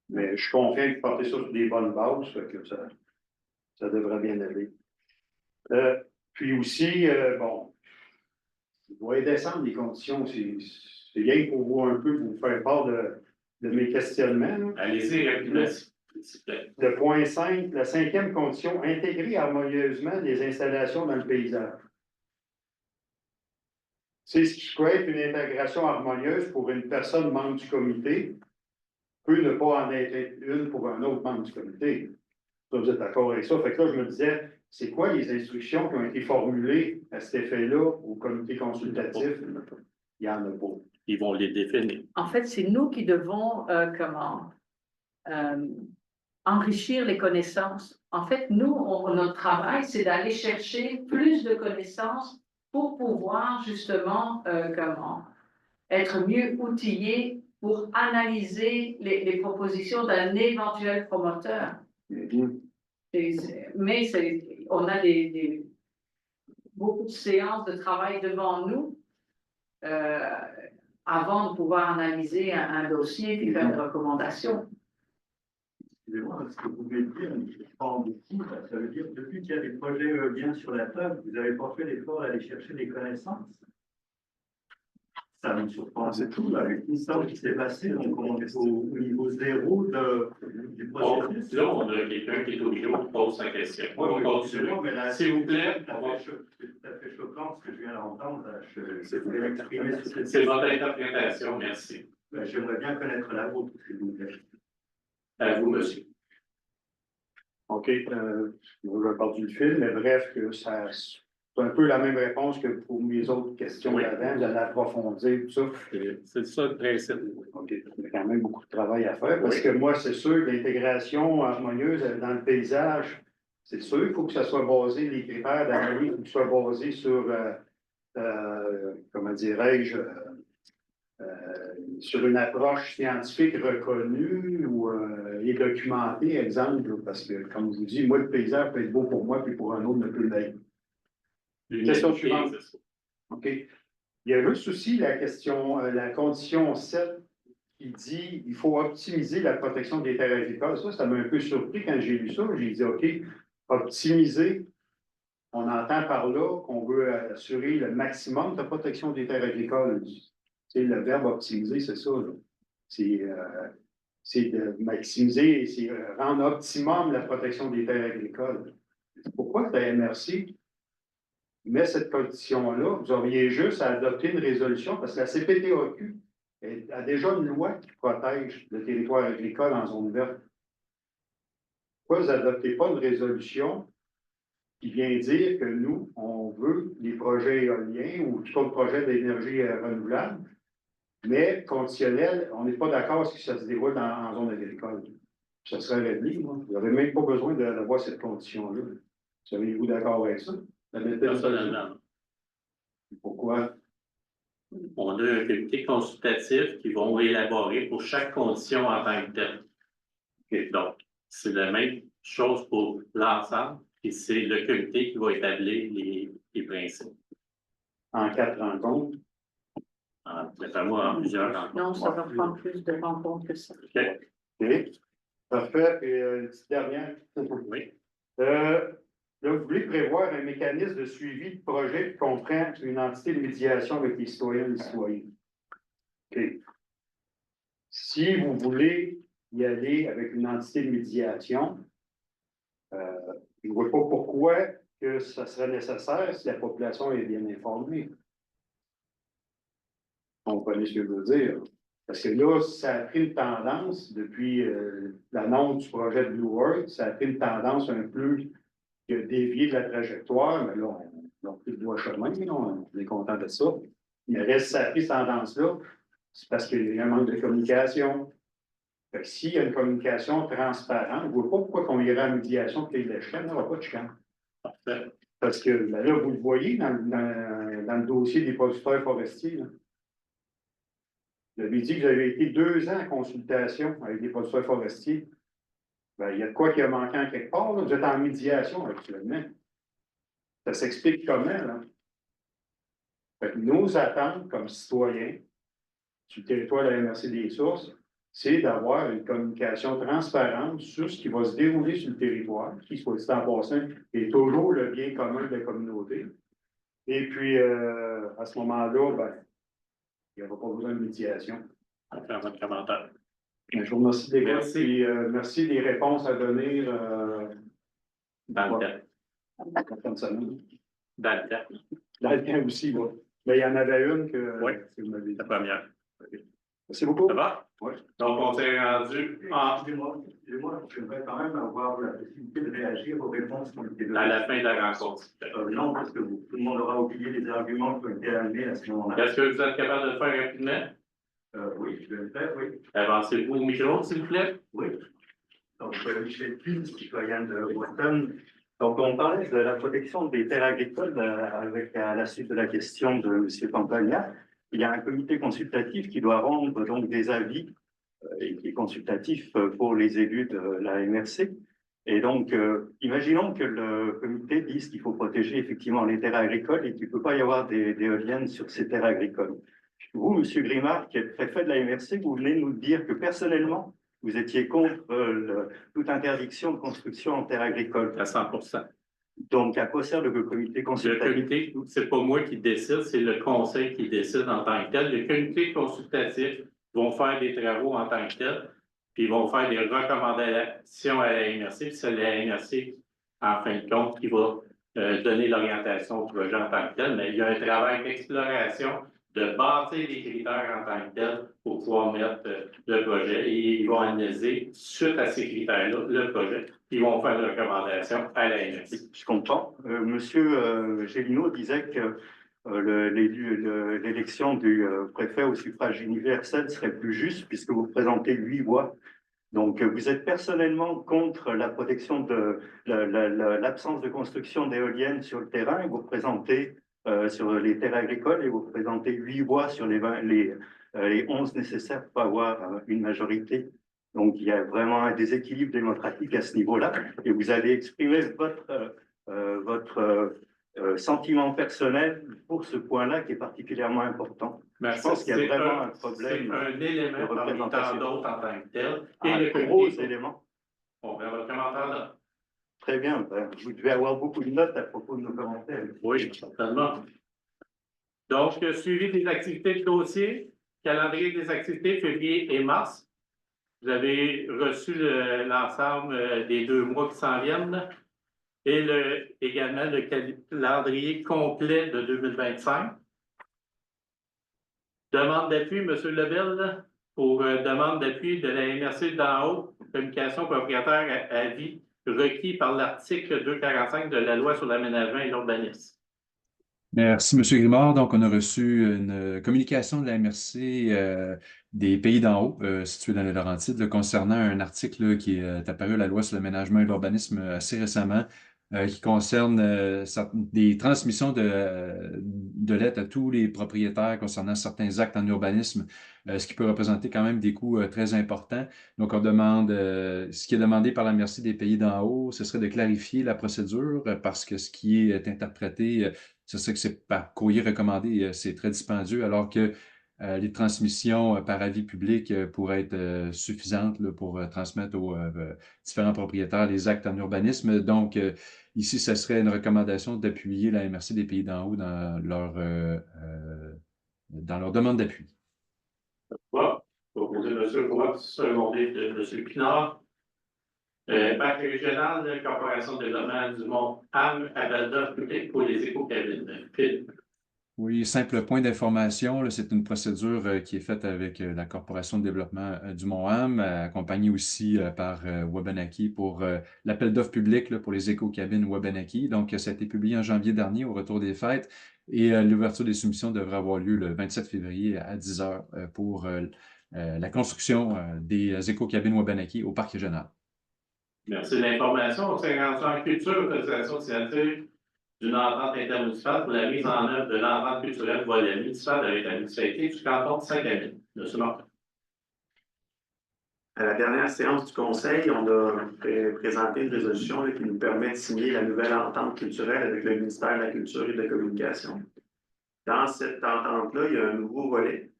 Mais je suis confiant de porter ça sur des bonnes bases, fait que ça devrait bien aller. Puis aussi, bon, il doit y descendre les conditions. C'est bien pour vous un peu vous faire part de mes questionnements. Là. Allez-y rapidement, s'il vous plaît. Le point 5, la 5e condition, intégrer harmonieusement les installations dans le paysage. C'est ce qui peut être une intégration harmonieuse pour une personne membre du comité, peut ne pas en être une pour un autre membre du comité. Ça, vous êtes d'accord avec ça? Fait que là, je me disais, c'est quoi les instructions qui ont été formulées à cet effet-là au comité consultatif? Il n'y en a pas. Ils vont les définir. En fait, c'est nous qui devons, enrichir les connaissances. En fait, nous, notre travail, c'est d'aller chercher plus de connaissances pour pouvoir justement, être mieux outillés pour analyser les propositions d'un éventuel promoteur. Mais on a beaucoup de séances de travail devant nous avant de pouvoir analyser un dossier et faire des recommandations. Excusez-moi, ce que vous pouvez dire, je prends beaucoup, ça veut dire que depuis qu'il y a des projets éoliens sur la table, vous n'avez pas fait l'effort d'aller chercher des connaissances. Ça me surprend, c'est tout, avec tout ça qui s'est passé, donc on est au niveau zéro du Bon, processus. là, on a quelqu'un qui est au micro qui pose sa question. On va continuer. S'il vous plaît, C'est tout à fait choquant ce que je viens d'entendre. Je voulais exprimer c'est votre interprétation, merci. J'aimerais bien connaître la vôtre, s'il vous plaît. À vous, monsieur. OK. Je vais partir du fil, mais bref, que c'est un peu la même réponse que pour mes autres questions Oui. d'avant. Vous allez approfondir tout ça. C'est ça le principe. OK. Il y a quand même beaucoup de travail à faire parce que moi, c'est sûr que l'intégration harmonieuse dans le paysage, c'est sûr, il faut que ça soit basé, les critères d'analyse, il faut que ce soit basé sur, comment dirais-je, sur une approche scientifique reconnue ou et documentée, exemple, parce que, comme je vous dis, moi, le paysage peut être beau pour moi, puis pour un autre, ne peut l'être. Question suivante. OK. Il y a juste aussi la question, la condition 7 qui dit il faut optimiser la protection des terres agricoles. Ça m'a un peu surpris quand j'ai lu ça. J'ai dit OK, optimiser. On entend par là qu'on veut assurer le maximum de protection des terres agricoles. C'est le verbe optimiser, c'est ça. C'est de maximiser, c'est rendre optimum la protection des terres agricoles. Pourquoi la MRC met cette condition-là? Vous auriez juste à adopter une résolution, parce que la CPTAQ a déjà une loi qui protège le territoire agricole en zone verte. Pourquoi vous n'adoptez pas une résolution qui vient dire que nous, on veut des projets éoliens ou tout autre projet d'énergie renouvelable Mais conditionnel, on n'est pas d'accord si ça se déroule en zone agricole. Ça serait réglé, moi. Il n'y aurait même pas besoin d'avoir cette condition-là. Seriez-vous d'accord avec ça? Personnellement, Pourquoi? on a un comité consultatif qui vont élaborer pour chaque condition en tant que telle. Et donc, c'est la même chose pour l'ensemble, et c'est le comité qui va établir les principes. En 4 rencontres? Moi, en plusieurs rencontres. Non, ça va prendre plus de rencontres que ça. OK. OK. Parfait. Et une petite dernière. Oui. Là, vous voulez prévoir un mécanisme de suivi de projet qui comprend une entité de médiation avec les citoyennes et les citoyens. OK. Si vous voulez y aller avec une entité de médiation, je ne vois pas pourquoi que ça serait nécessaire si la population est bien informée. On connaît ce que je veux dire. Parce que là, ça a pris une tendance depuis l'annonce du projet de Blue World, ça a pris une tendance un peu qui a dévié de la trajectoire, mais là, on n'a plus de voie chemin, là, on est content de ça. Mais reste, ça a pris cette tendance-là, c'est parce qu'il y a un manque de communication. Fait que s'il y a une communication transparente, je ne vois pas pourquoi on irait en médiation pour qu'il y ait de la chicane, il n'y aura pas de chicane. Parfait. Parce que ben là, vous le voyez dans le dossier des producteurs forestiers. Là. Vous avez dit que vous avez été 2 ans en consultation avec des producteurs forestiers. Ben, il y a de quoi qui a manqué en quelque part. Là. Vous êtes en médiation actuellement. Ça s'explique comment, là? Fait que nos attentes comme citoyens sur le territoire de la MRC des Sources, c'est d'avoir une communication transparente sur ce qui va se dérouler sur le territoire, qui, soit dit en passant, est toujours le bien commun de la communauté. Et puis, à ce moment-là, ben, il n'y aura pas besoin de médiation. On va faire votre commentaire. Je vous remercie des Merci. Puis, merci des réponses à donner Dans le temps. la fin de semaine. Dans le temps. Dans le temps aussi, là. Mais il y en avait une que Oui. que vous m'avez dit. La première. Merci beaucoup. Ça va? Oui. Donc, on s'est rendu en, Excusez-moi, j'aimerais quand même avoir la possibilité de réagir aux réponses qui ont été données. à la fin de la rencontre. Non, parce que tout le monde aura oublié les arguments qui ont été amenés à ce moment-là. Est-ce que vous êtes capable de le faire rapidement? Oui, je vais le faire, oui. Avancez-vous au micro, s'il vous plaît. Oui. Donc, Michel Pine, citoyen de Weston. Donc, on parlait de la protection des terres agricoles avec à la suite de la question de M. Campagna. Il y a un comité consultatif qui doit rendre donc des avis et qui est consultatif pour les élus de la MRC. Et donc, imaginons que le comité dise qu'il faut protéger effectivement les terres agricoles et qu'il ne peut pas y avoir d'éoliennes sur ces terres agricoles. Vous, M. Grimard, qui êtes préfet de la MRC, vous venez nous dire que personnellement, vous étiez contre toute interdiction de construction en terre agricole. À 100%. Donc, à quoi sert le comité Le consultatif? comité, c'est pas moi qui décide, c'est le conseil qui décide en tant que tel. Le comité consultatif vont faire des travaux en tant que tel, puis ils vont faire des recommandations à la MRC, puis c'est la MRC, en fin de compte, qui va donner l'orientation au projet en tant que tel. Mais il y a un travail d'exploration, de bâtir des critères en tant que tel pour pouvoir mettre le projet. Et ils vont analyser, suite à ces critères-là, le projet. Ils vont faire des recommandations à la MRC. Je comprends. Monsieur Gélineau disait que l'élection du préfet au suffrage universel serait plus juste puisque vous présentez 8 voix. Donc, vous êtes personnellement contre la protection de l'absence de construction d'éoliennes sur le terrain. Vous représentez sur les terres agricoles et vous représentez 8 voix sur les 11 nécessaires pour avoir une majorité. Donc, il y a vraiment un déséquilibre démocratique à ce niveau-là. Et vous avez exprimé votre sentiment personnel pour ce point-là qui est particulièrement important. Mais je pense qu'il y a vraiment un problème. C'est un élément de parmi tant représentation. d'autres en tant que tel. Un le gros comité, élément. on verra votre commentaire là. Très bien. Vous devez avoir beaucoup de notes à propos de nos commentaires. Oui, certainement. Donc, suivi des activités de dossier, calendrier des activités février et mars. Vous avez reçu l'ensemble des 2 mois qui s'en viennent et également le calendrier complet de 2025. Demande d'appui, M. Lebel, pour demande d'appui de la MRC d'en haut, communication propriétaire à vie requis par l'article 245 de la loi sur l'aménagement et l'urbanisme. Merci, M. Grimard. Donc, on a reçu une communication de la MRC des Pays d'en haut, située dans les Laurentides, là, concernant un article là, qui est apparu à la loi sur l'aménagement et l'urbanisme assez récemment, qui concerne des transmissions de lettres à tous les propriétaires concernant certains actes en urbanisme, ce qui peut représenter quand même des coûts très importants. Donc, on demande, ce qui est demandé par la MRC des Pays d'en haut, ce serait de clarifier la procédure parce que ce qui est interprété c'est ça que c'est par courrier recommandé, c'est très dispendieux, alors que les transmissions par avis public pourraient être suffisantes là, pour transmettre aux différents propriétaires les actes en urbanisme. Donc, ici, ce serait une recommandation d'appuyer la MRC des Pays d'en haut dans leur demande d'appui. Voilà. Proposé M. Roy, secondé de M. Pinard. Parc régional de Corporation de développement du Mont-Ham, appel d'offres public pour les éco-cabines. Phil. Oui, simple point d'information, là, c'est une procédure qui est faite avec la Corporation de développement du Mont-Ham, accompagnée aussi par Wabanaki pour l'appel d'offres public là, pour les éco-cabines Wabanaki. Donc, ça a été publié en janvier dernier au retour des fêtes et l'ouverture des soumissions devrait avoir lieu le 27 février à 10 heures pour la construction des éco-cabines Wabanaki au parc régional. Merci de l'information. On s'est rendu en culture, autorisation de signature d'une entente intermunicipale pour la mise en œuvre de l'entente culturelle volet municipal avec la municipalité du canton de Saint-Camille. M. Martin. À la dernière séance du Conseil, on a présenté une résolution là, qui nous permet de signer la nouvelle entente culturelle avec le ministère de la Culture et de la Communication. Dans cette entente-là, il y a un nouveau volet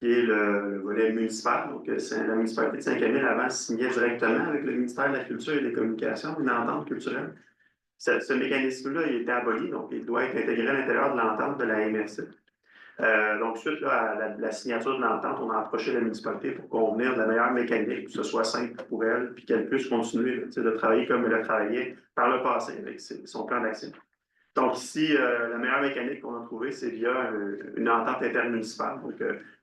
qui est le volet municipal. Donc, la municipalité de Saint-Camille avant signait directement avec le ministère de la Culture et des Communications une entente culturelle. Ce mécanisme-là, il était aboli, donc il doit être intégré à l'intérieur de l'entente de la MRC. Donc, suite là, à la signature de l'entente, on a approché la municipalité pour convenir de la meilleure mécanique, que ce soit simple pour elle, puis qu'elle puisse continuer là, de travailler comme elle a travaillé par le passé avec son plan d'action. Donc, ici, la meilleure mécanique qu'on a trouvée, c'est via une entente intermunicipale, donc,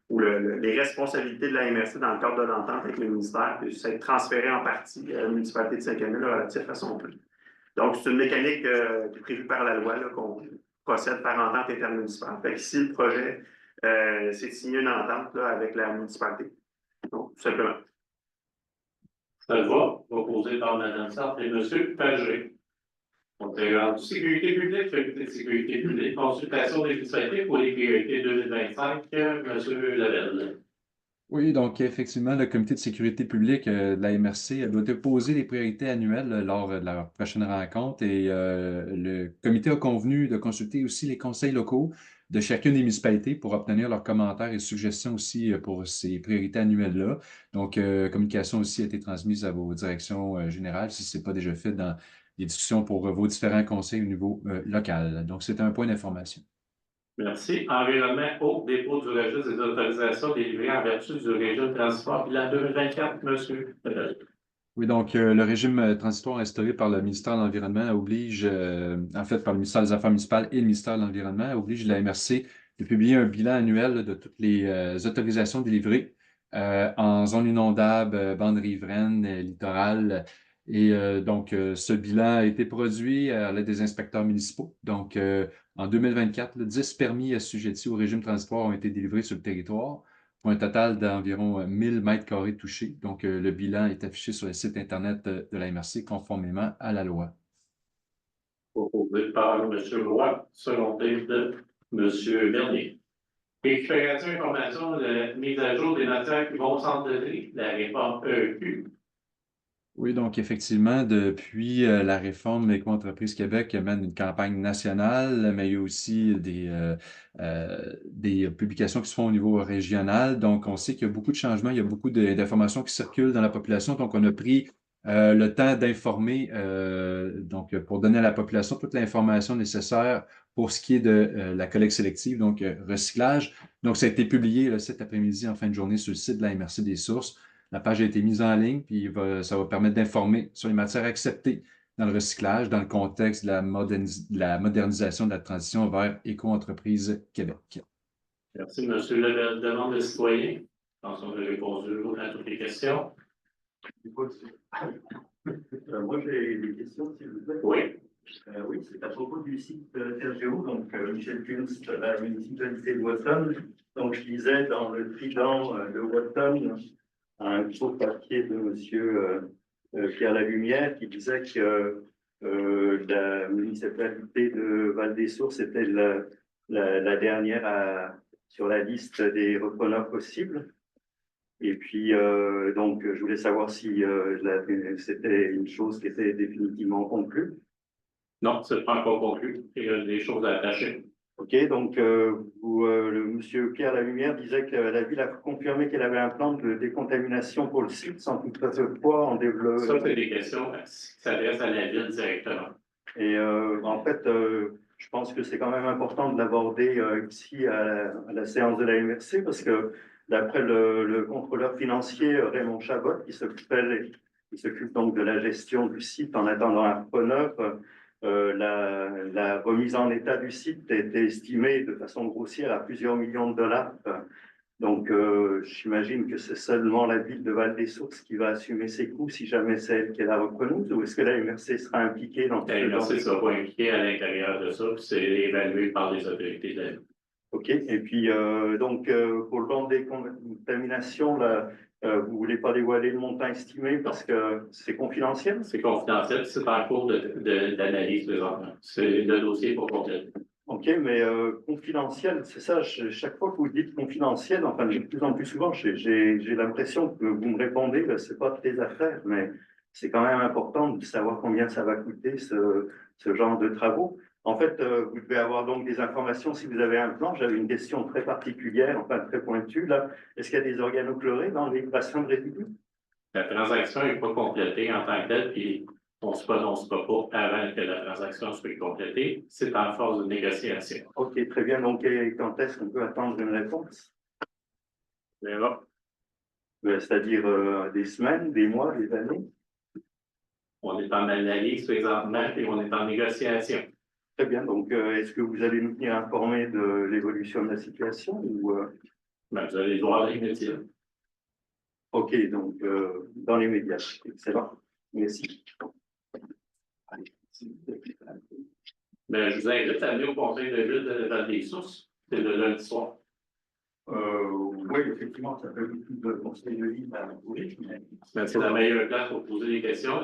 où les responsabilités de la MRC dans le cadre de l'entente avec le ministère puissent être transférées en partie à la municipalité de Saint-Camille relatif à son plan. Donc, c'est une mécanique qui est prévue par la loi qu'on procède par entente intermunicipale. Fait ici, le projet, c'est de signer une entente là, avec la municipalité. Donc, tout simplement. Ça va, proposé par Mme Sartre et M. Pagé. Donc, sécurité publique, comité de sécurité publique, consultation des municipalités pour les priorités 2025, M. Lavelle. Oui, donc effectivement, le comité de sécurité publique de la MRC doit déposer les priorités annuelles lors de leur prochaine rencontre et le comité a convenu de consulter aussi les conseils locaux de chacune des municipalités pour obtenir leurs commentaires et suggestions aussi pour ces priorités annuelles-là. Donc, communication aussi a été transmise à vos directions générales si ce n'est pas déjà fait dans les discussions pour vos différents conseils au niveau local. Donc, c'est un point d'information. Merci. Environnement, au dépôt du registre des autorisations délivrées en vertu du régime de transport bilan 2024, M. Lavelle. Oui, donc le régime transitoire instauré par le ministère de l'Environnement oblige, en fait, par le ministère des Affaires municipales et le ministère de l'Environnement, oblige la MRC de publier un bilan annuel là, de toutes les autorisations délivrées en zone inondable, bande riveraine, littorale. Et donc, ce bilan a été produit à l'aide des inspecteurs municipaux. Donc, en 2024, 10 permis assujettis au régime transitoire ont été délivrés sur le territoire, pour un total d'environ 1000 mètres carrés touchés. Donc, le bilan est affiché sur le site Internet de la MRC conformément à la loi. Proposé par M. Roy, secondé de M. Bernier. Récupération d'informations de mise à jour des matières qui vont au centre de tri, la réforme EQ. Oui, donc effectivement, depuis la réforme Éco-entreprise Québec mène une campagne nationale, mais il y a aussi des publications qui se font au niveau régional. Donc, on sait qu'il y a beaucoup de changements, il y a beaucoup d'informations qui circulent dans la population. Donc, on a pris le temps d'informer, donc pour donner à la population toute l'information nécessaire pour ce qui est de la collecte sélective, donc recyclage. Donc, ça a été publié là, cet après-midi en fin de journée sur le site de la MRC des sources. La page a été mise en ligne, puis ça va permettre d'informer sur les matières acceptées dans le recyclage, dans le contexte de la modernisation de la transition vers Éco-entreprise Québec. Merci, M. Lebel. Demande de citoyen. Je pense qu'on a répondu à toutes les questions. Moi, j'ai des questions, s'il vous plaît. Oui. Oui, c'est à propos du site Sergio, donc Michel Kunst, la municipalité de Watton. Donc, je lisais dans le Trident de Watton un court papier de monsieur Pierre Lalumière qui disait que la municipalité de Val-des-Sources était la dernière sur la liste des repreneurs possibles. Et puis, donc, je voulais savoir si c'était une chose qui était définitivement conclue. Non, c'est pas encore conclu. Il y a des choses à attacher. OK, donc, le monsieur Pierre Lalumière disait que la ville a confirmé qu'elle avait un plan de décontamination pour le site sans toutefois en développer. Ça, c'est des questions qui s'adressent à la ville directement. Et en fait, je pense que c'est quand même important de l'aborder ici à la séance de la MRC parce que d'après le contrôleur financier Raymond Chabot, qui s'occupe donc de la gestion du site en attendant un repreneur, la remise en état du site était estimée de façon grossière à plusieurs millions de dollars. Donc, j'imagine que c'est seulement la ville de Val-des-Sources qui va assumer ses coûts si jamais c'est elle qui est la repreneuse, ou est-ce que la MRC sera impliquée dans La MRC ne sera pas impliquée à l'intérieur de ça, puis c'est évalué par les autorités de la ville. OK. Et puis, donc, pour le plan de décontamination, là, vous ne voulez pas dévoiler le montant estimé parce que c'est confidentiel? C'est confidentiel, c'est en cours d'analyse présentement. C'est le dossier pour compléter. OK, mais confidentiel, c'est ça, chaque fois que vous dites confidentiel, enfin, de plus en plus souvent, j'ai l'impression que vous me répondez, c'est pas tes affaires, mais c'est quand même important de savoir combien ça va coûter ce genre de travaux. En fait, vous devez avoir donc des informations si vous avez un plan. J'avais une question très particulière, enfin très pointue, là. Est-ce qu'il y a des organochlorés dans les bassins de résidus? La transaction n'est pas complétée en tant que telle, puis on ne se prononcera pas avant que la transaction soit complétée. C'est en phase de négociation. OK, très bien. Donc, quand est-ce qu'on peut attendre une réponse? Mais là, C'est-à-dire des semaines, des mois, des années? on est en analyse présentement et on est en négociation. Très bien. Donc, est-ce que vous allez nous tenir informés de l'évolution de la situation ou Ben, vous allez voir les métiers. OK, donc dans les médias. Excellent. Merci. Ben, je vous invite à venir au conseil de ville de Val-des-Sources. C'est le lundi soir. Oui, effectivement, ça fait beaucoup de conseils de ville à trouver. Ben, c'est la meilleure place pour poser des questions.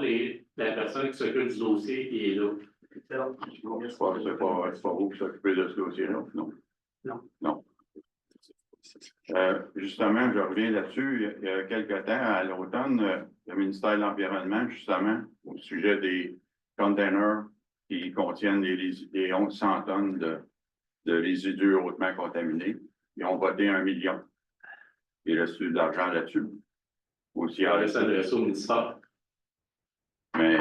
La personne qui s'occupe du dossier qui est là. Excellent. C'est pas vous qui s'occupez de ce dossier-là, non? Non. Non. Justement, je reviens là-dessus. Il y a quelque temps, à l'automne, le ministère de l'Environnement, justement, au sujet des containers qui contiennent les 1100 tonnes de résidus hautement contaminés, ils ont voté 1 million. Il reste de l'argent là-dessus. Aussi, Il va s'adresser au ministère. mais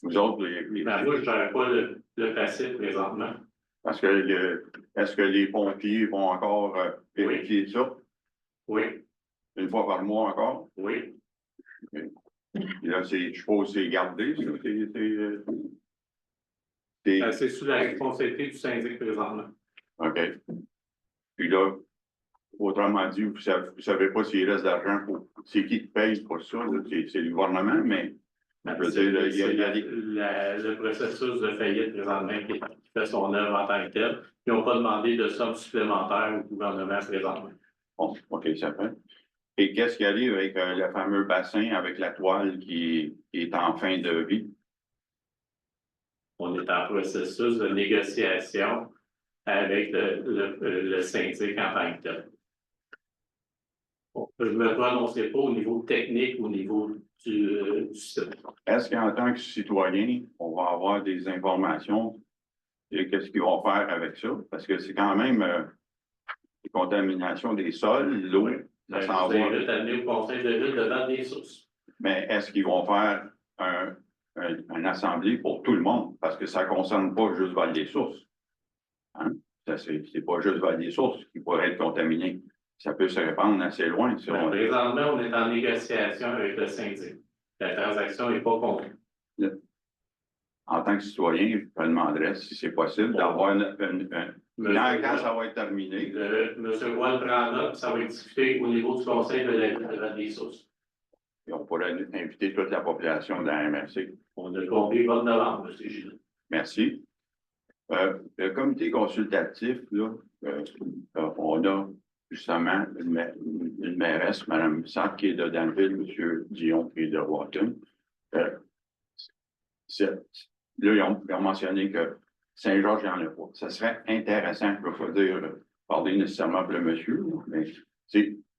vous autres, Ben, moi, je ne gère pas le passif présentement. parce que est-ce que les pompiers vont encore vérifier ça? Oui, Une fois par mois encore? oui. Et là, je suppose que c'est gardé, ça? C'est sous la responsabilité du syndic présentement. OK. Puis là, autrement dit, vous savez pas s'il reste d'argent pour. C'est qui paye pour ça? C'est le gouvernement, mais je veux dire, il y a des. Le processus de faillite présentement qui fait son œuvre en tant que tel. Ils n'ont pas demandé de sommes supplémentaires au gouvernement présentement. Bon, OK, ça fait. Et qu'est-ce qui arrive avec le fameux bassin avec la toile qui est en fin de vie? On est en processus de négociation avec le syndic en tant que tel. Bon, je ne me prononcerai pas au niveau technique, au niveau du site. Est-ce qu'en tant que citoyen, on va avoir des informations et qu'est-ce qu'ils vont faire avec ça? Parce que c'est quand même des contaminations des sols, l'eau, ça s'en va. Vous allez amener au conseil de ville de Val-des-Sources. Mais est-ce qu'ils vont faire un assemblée pour tout le monde? Parce que ça ne concerne pas juste Val-des-Sources. Hein? C'est pas juste Val-des-Sources qui pourrait être contaminé. Ça peut se répandre assez loin. Présentement, on est en négociation avec le syndic. La transaction n'est pas conclue. En tant que citoyen, je me demanderais si c'est possible d'avoir quand ça va être terminé. M. Roy le prend note, ça va être discuté au niveau du conseil de la ville de Val-des-Sources. Et on pourrait inviter toute la population de la MRC. On a combien votre novembre, M. Gilles? Merci. Le comité consultatif, là, on a justement une mairesse, Mme Sartre, qui est de Danville, M. Dion, qui est de Wharton. Là, ils ont mentionné que Saint-Georges, il n'y en a pas. Ça serait intéressant, je ne veux pas dire, parler nécessairement pour le monsieur, mais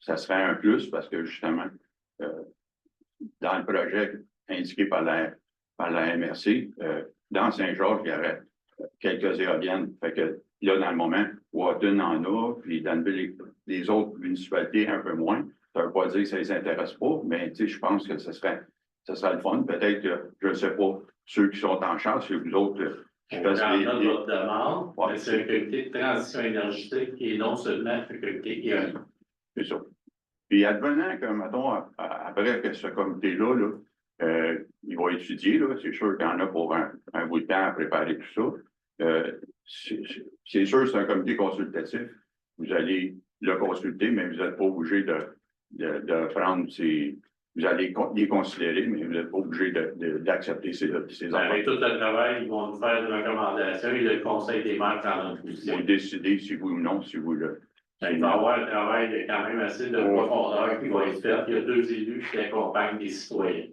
ça serait un plus parce que justement, dans le projet indiqué par la MRC, dans Saint-Georges, il y aurait quelques éoliennes. Fait que là, dans le moment, Wharton en a, puis Danville, les autres municipalités un peu moins. Ça ne veut pas dire que ça ne les intéresse pas, mais je pense que ça serait le fun. Peut-être que, je ne sais pas, ceux qui sont en charge, c'est vous autres qui fassent votre demande, mais c'est un comité de transition énergétique et non seulement un comité éolien. C'est ça. Puis advenant que, mettons, après que ce comité-là, là, il va étudier, là, c'est sûr qu'il y en a pour un bout de temps à préparer tout ça. C'est sûr que c'est un comité consultatif. Vous allez le consulter, mais vous n'êtes pas obligé de prendre ces. Vous allez les considérer, mais vous n'êtes pas obligé d'accepter ces affaires. Avec tout le travail, ils vont nous faire des recommandations et le conseil des maires prendra une position. Vous décidez si oui ou non, si vous le. Il va y avoir un travail quand même assez de profondeur qui va être fait. Il y a 2 élus qui accompagnent des citoyens.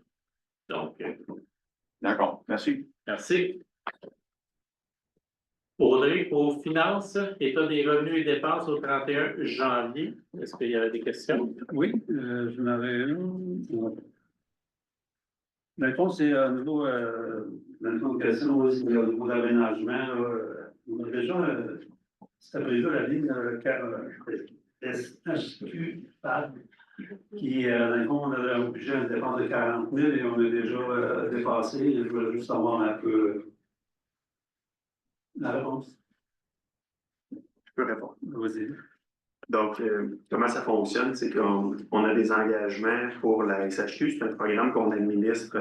Donc. D'accord, merci. Merci. Audrey, pour finances, état des revenus et dépenses au 31 janvier. Est-ce qu'il y avait des questions? Oui, j'en avais une. Dans le fond, c'est au niveau de question au niveau d'aménagement. On a déjà, c'était prévu la ligne SHQ qui, dans le fond, on avait un budget de dépense de 40 000 et on a déjà dépassé. Je voulais juste avoir un peu la réponse. Je peux répondre. Vas-y. Donc, comment ça fonctionne? C'est qu'on a des engagements pour la SHQ. C'est un programme qu'on administre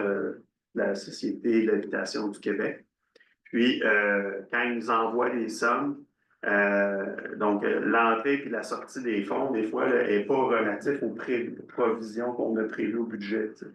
la Société d'habitation du Québec. Puis, quand ils nous envoient des sommes, donc l'entrée et la sortie des fonds, des fois, n'est pas relatif aux provisions qu'on a prévues au budget. T'sais.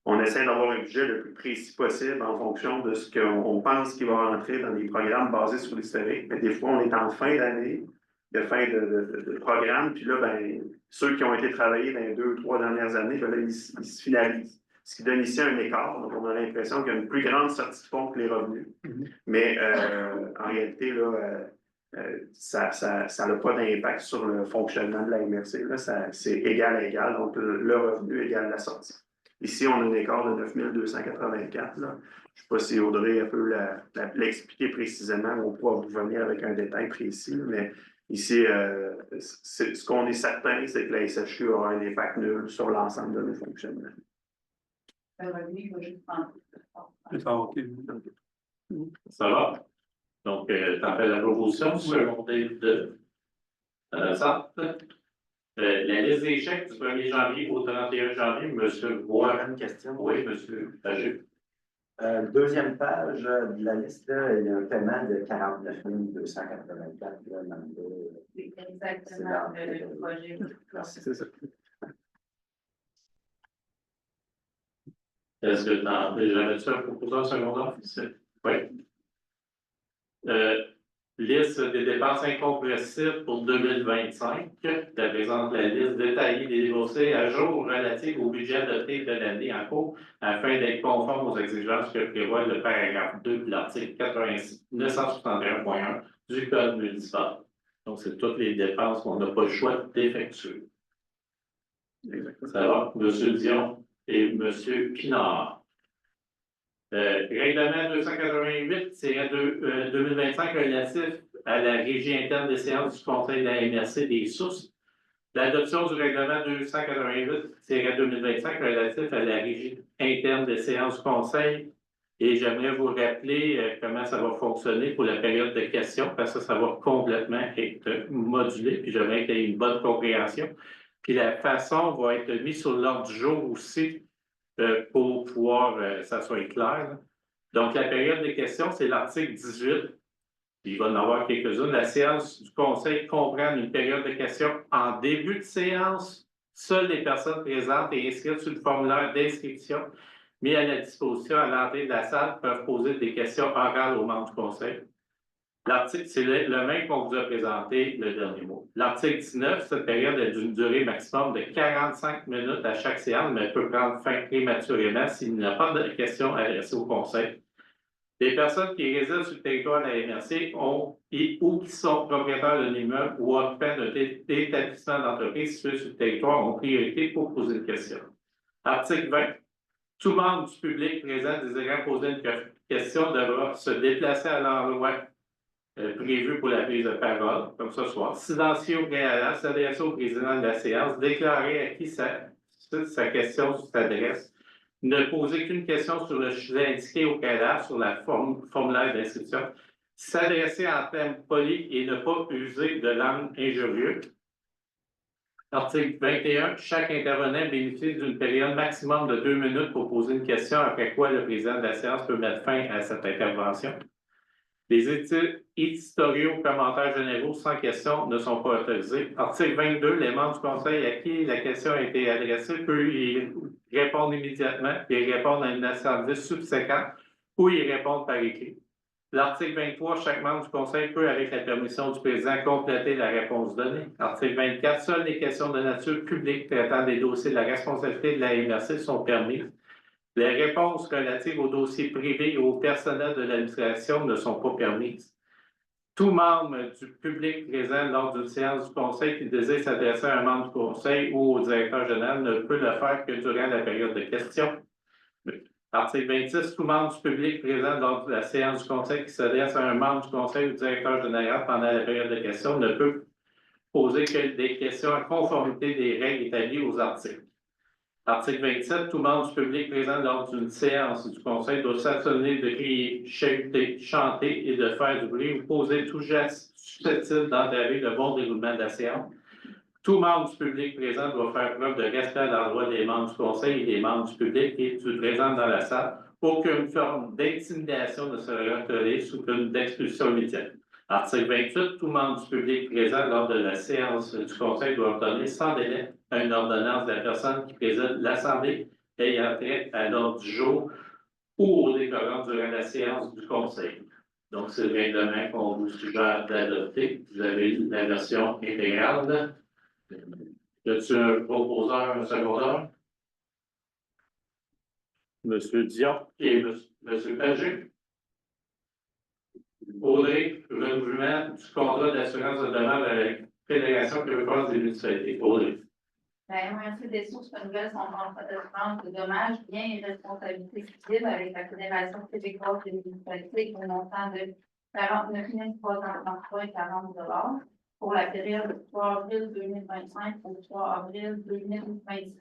On essaie d'avoir un budget le plus précis possible en fonction de ce qu'on pense qui va rentrer dans les programmes basés sur l'historique. Mais des fois, on est en fin d'année, de fin de programme, puis là, ben, ceux qui ont été travaillés dans les 2 ou 3 dernières années, ben là, ils se finalisent. Ce qui donne ici un écart. Donc, on a l'impression qu'il y a une plus grande sortie de fonds que les revenus. Mais en réalité, là, ça n'a pas d'impact sur le fonctionnement de la MRC. Là, c'est égal à égal. Donc, le revenu égale la sortie. Ici, on a un écart de 9 284. Là. Je ne sais pas si Audrey peut l'expliquer précisément. On pourra vous revenir avec un détail précis. Mais ici, ce qu'on est certain, c'est que la SHQ aura un impact nul sur l'ensemble de nos fonctionnements. Ça va? Donc, tu en fais la proposition selon de Sartre. La liste des chèques du 1er janvier au 31 janvier, M. Bois. Une question. Oui, M. Pagé. Deuxième page de la liste, là, il y a un paiement de 49 284. C'est exactement le projet. C'est ça. Est-ce que j'avais-tu un proposeur secondaire? Oui. Liste des dépenses incompressibles pour 2025. Tu présentes la liste détaillée des déboursés à jour relative au budget adopté de l'année en cours afin d'être conforme aux exigences que prévoit le paragraphe 2 de l'article 961.1 du Code municipal. Donc, c'est toutes les dépenses qu'on n'a pas le choix d'effectuer. Ça va, M. Dion et M. Pinard. Règlement 288-2025 relatif à la régie interne des séances du Conseil de la MRC des sources. L'adoption du règlement 288-2025 relatif à la régie interne des séances du Conseil. Et j'aimerais vous rappeler comment ça va fonctionner pour la période de questions, parce que ça va complètement être modulé, puis j'aimerais qu'il y ait une bonne compréhension. Puis la façon va être mise sur l'ordre du jour aussi, pour pouvoir, ça soit clair. Donc, la période de questions, c'est l'article 18. Il va y en avoir quelques-unes. La séance du Conseil comprend une période de questions en début de séance. Seules les personnes présentes et inscrites sur le formulaire d'inscription mis à la disposition à l'entrée de la salle peuvent poser des questions orales aux membres du conseil. L'article, c'est le même qu'on vous a présenté le dernier mois. L'article 19, cette période est d'une durée maximum de 45 minutes à chaque séance, mais peut prendre fin prématurément s'il n'y a pas de questions adressées au conseil. Les personnes qui résident sur le territoire de la MRC ou qui sont propriétaires d'un immeuble ou occupants d'établissements d'entreprise situés sur le territoire ont priorité pour poser une question. Article 20. Tout membre du public présent désirant poser une question devra se déplacer à l'endroit prévu pour la prise de parole, comme ce soir, silencieux au préalable, s'adresser au président de la séance, déclarer à qui sa question s'adresse, ne poser qu'une question sur le sujet indiqué au préalable sur la formulaire d'inscription, s'adresser en termes polis et ne pas user de langue injurieuse. Article 21. Chaque intervenant bénéficie d'une période maximum de 2 minutes pour poser une question, après quoi le président de la séance peut mettre fin à cette intervention. Les éditoriaux ou commentaires généraux sans question ne sont pas autorisés. Article 22. Les membres du conseil à qui la question a été adressée peuvent y répondre immédiatement et y répondre à une assemblée subséquente ou y répondre par écrit. L'article 23. Chaque membre du conseil peut, avec la permission du président, compléter la réponse donnée. Article 24. Seules les questions de nature publique traitant des dossiers de la responsabilité de la MRC sont permises. Les réponses relatives aux dossiers privés et au personnel de l'administration ne sont pas permises. Tout membre du public présent lors d'une séance du conseil qui désire s'adresser à un membre du conseil ou au directeur général ne peut le faire que durant la période de questions. Article 26. Tout membre du public présent lors de la séance du conseil qui s'adresse à un membre du conseil ou au directeur général pendant la période de questions ne peut poser que des questions en conformité des règles établies aux articles. Article 27. Tout membre du public présent lors d'une séance du conseil doit s'abstenir de crier, chahuter, chanter et de faire du bruit ou poser tout geste susceptible d'entraver le bon déroulement de la séance. Tout membre du public présent doit faire preuve de respect à l'endroit des membres du conseil et des membres du public et du présent dans la salle. Aucune forme d'intimidation ne sera tolérée sous peine d'expulsion immédiate. Article 28. Tout membre du public présent lors de la séance du conseil doit donner sans délai une ordonnance de la personne qui préside l'Assemblée ayant trait à l'ordre du jour ou au décorum durant la séance du conseil. Donc, c'est le règlement qu'on vous suggère d'adopter. Vous avez la version intégrale. Y a-t-il un proposeur, un secondeur? Monsieur Dion et Monsieur Pagé. Audrey, renouvellement du contrat d'assurance de demande avec Fédération québécoise des municipalités. Audrey. La MRC des sources nouvelles sont en assurance de dommages, biens et responsabilités civiles avec la Fédération québécoise des municipalités au montant de 49 333 et 40 $ pour la période du 3 avril 2025 au 3 avril 2026.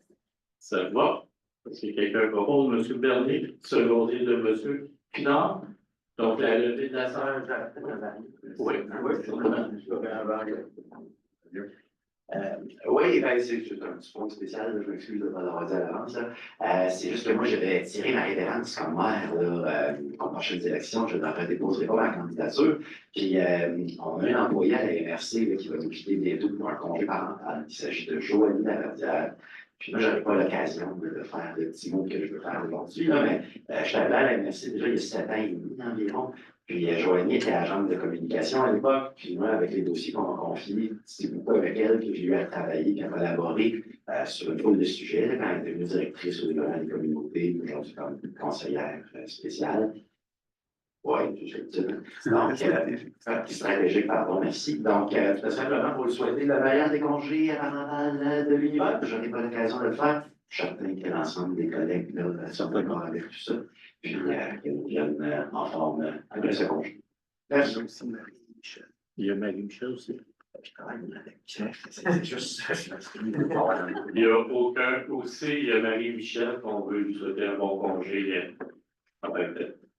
Ça va. Si quelqu'un propose, M. Bernier, secondé de M. Pinard. Donc, la levée de la salle. Oui, oui, ben, c'est juste un petit point spécial, je m'excuse de ne pas l'avoir dit à l'avance. C'est juste que moi, j'avais tiré ma révérence comme maire aux prochaines élections. Je ne déposerai pas ma candidature. Puis, on a un employé à la MRC là, qui va nous quitter bientôt pour un congé parental. Il s'agit de Joanie Laverdière. Puis moi, je n'avais pas l'occasion de faire le petit mot que je veux faire aujourd'hui, mais je suis arrivé à la MRC déjà il y a 7 ans et demi environ. Puis Joanie était agente de communication à l'époque. Puis moi, avec les dossiers qu'on m'a confiés, c'est beaucoup avec elle que j'ai eu à travailler et à collaborer sur une foule de sujets. Là, quand elle est devenue directrice au développement des communautés, aujourd'hui comme conseillère spéciale. Oui, donc, stratégique, pardon, merci. Donc, tout simplement pour lui souhaiter le meilleur des congés parental de l'univers. Je n'ai pas l'occasion de le faire. Je suis certain que l'ensemble des collègues sont d'accord avec tout ça. Puis, qu'ils nous viennent en forme après ce congé. Merci aussi, Marie-Michel. Il y a Marie-Michel aussi. Je travaille avec Michel, c'est juste. Il n'y a aucun aussi, il y a Marie-Michel qu'on veut lui souhaiter un bon congé.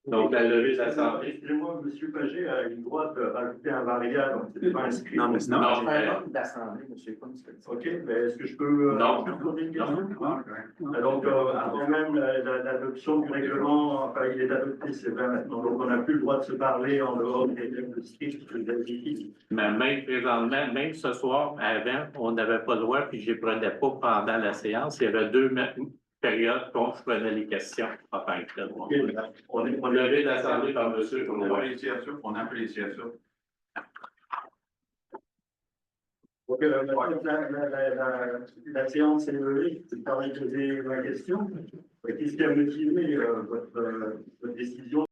Donc, la levée de l'Assemblée. Excusez-moi, M. Pagé a eu le droit de rajouter un variable, donc c'était pas inscrit. Non, mais c'est un vote d'Assemblée, M. Pons. OK, mais est-ce que je peux poser une question? Donc, avant même l'adoption du règlement, enfin, il est adopté, c'est vrai maintenant, donc on n'a plus le droit de se parler en dehors des règles de strict. Mais même présentement, même ce soir, avant, on n'avait pas le droit, puis je ne prenais pas pendant la séance. Il y avait période qu'on je prenais les questions en tant que tel. On est, On levait l'Assemblée par monsieur. On apprécie ça. On apprécie ça. Ok, la séance est levée, c'est pareil, poser ma question. Qu'est-ce qui a motivé votre décision?